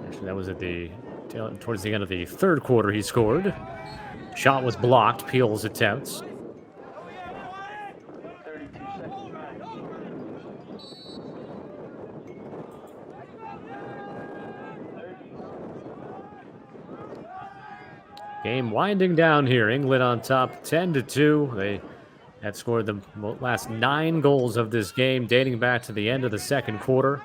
Actually, that was towards the end of the third quarter he scored. Shot was blocked, Peel's attempts. 32 seconds remaining. Game winding down here. England on top 10-2. They had scored the last 9 goals of this game, dating back to the end of the second quarter.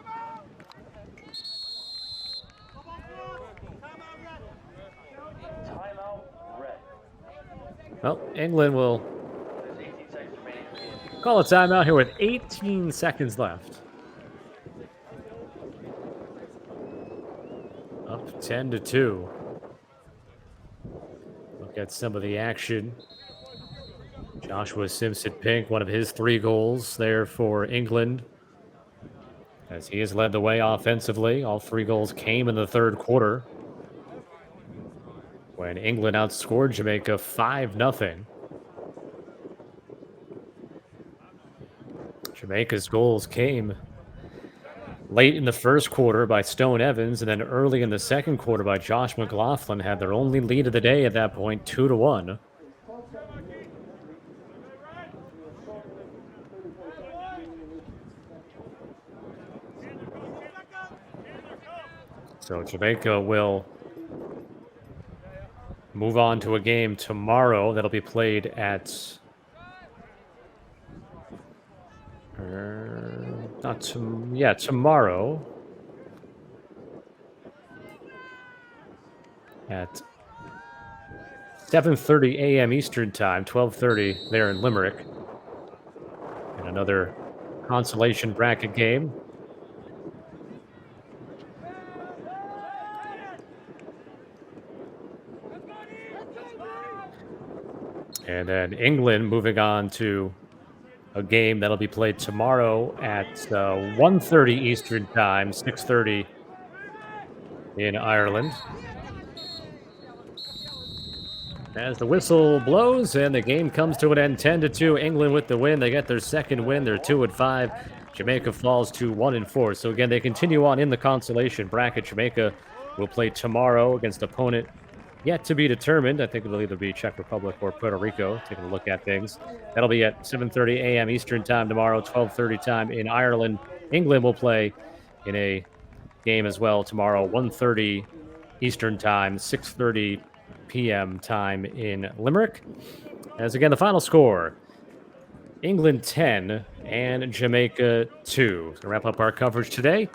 Timeout, red. Well, England will There's 18 seconds remaining in the game. call a timeout here with 18 seconds left. Up 10-2. Look at some of the action. Joshua Simpson-Pink, one of his 3 goals there for England, as he has led the way offensively. All 3 goals came in the third quarter, when England outscored Jamaica 5-0. Jamaica's goals came late in the first quarter by Stone Evans, and then early in the second quarter by Josh McLaughlin. Had their only lead of the day at that point, 2-1. So Jamaica will move on to a game tomorrow that'll be played at tomorrow at 7:30 a.m. Eastern Time, 12:30 there in Limerick. And another consolation bracket game. And then England moving on to a game that'll be played tomorrow at 1:30 Eastern Time, 6:30 in Ireland. As the whistle blows and the game comes to an end, 10-2. England with the win. They get their second win. They're 2-5. Jamaica falls to 1-4. So again, they continue on in the consolation bracket. Jamaica will play tomorrow against opponent yet to be determined. I think it'll either be Czech Republic or Puerto Rico, taking a look at things. That'll be at 7:30 a.m. Eastern Time tomorrow, 12:30 time in Ireland. England will play in a game as well tomorrow, 1:30 Eastern Time, 6:30 p.m. time in Limerick. As again, the final score, England 10 and Jamaica 2. To wrap up our coverage today,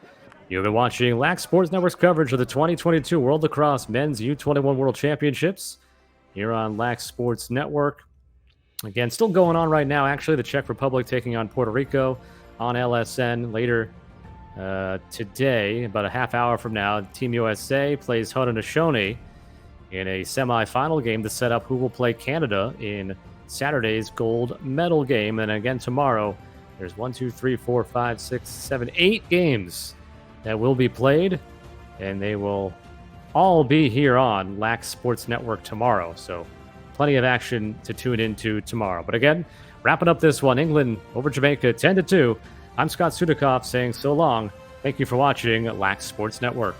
you've been watching Lax Sports Network's coverage of the 2022 World Lacrosse Men's U21 World Championships here on Lax Sports Network. Again, still going on right now. Actually, the Czech Republic taking on Puerto Rico on LSN later today. About a half hour from now, Team USA plays Haudenosaunee in a semifinal game to set up who will play Canada in Saturday's gold medal game. And again, tomorrow, there's 8 games that will be played, and they will all be here on Lax Sports Network tomorrow. So plenty of action to tune into tomorrow. But again, wrapping up this one, England over Jamaica 10-2. I'm Scott Sudikoff saying so long. Thank you for watching Lax Sports Network.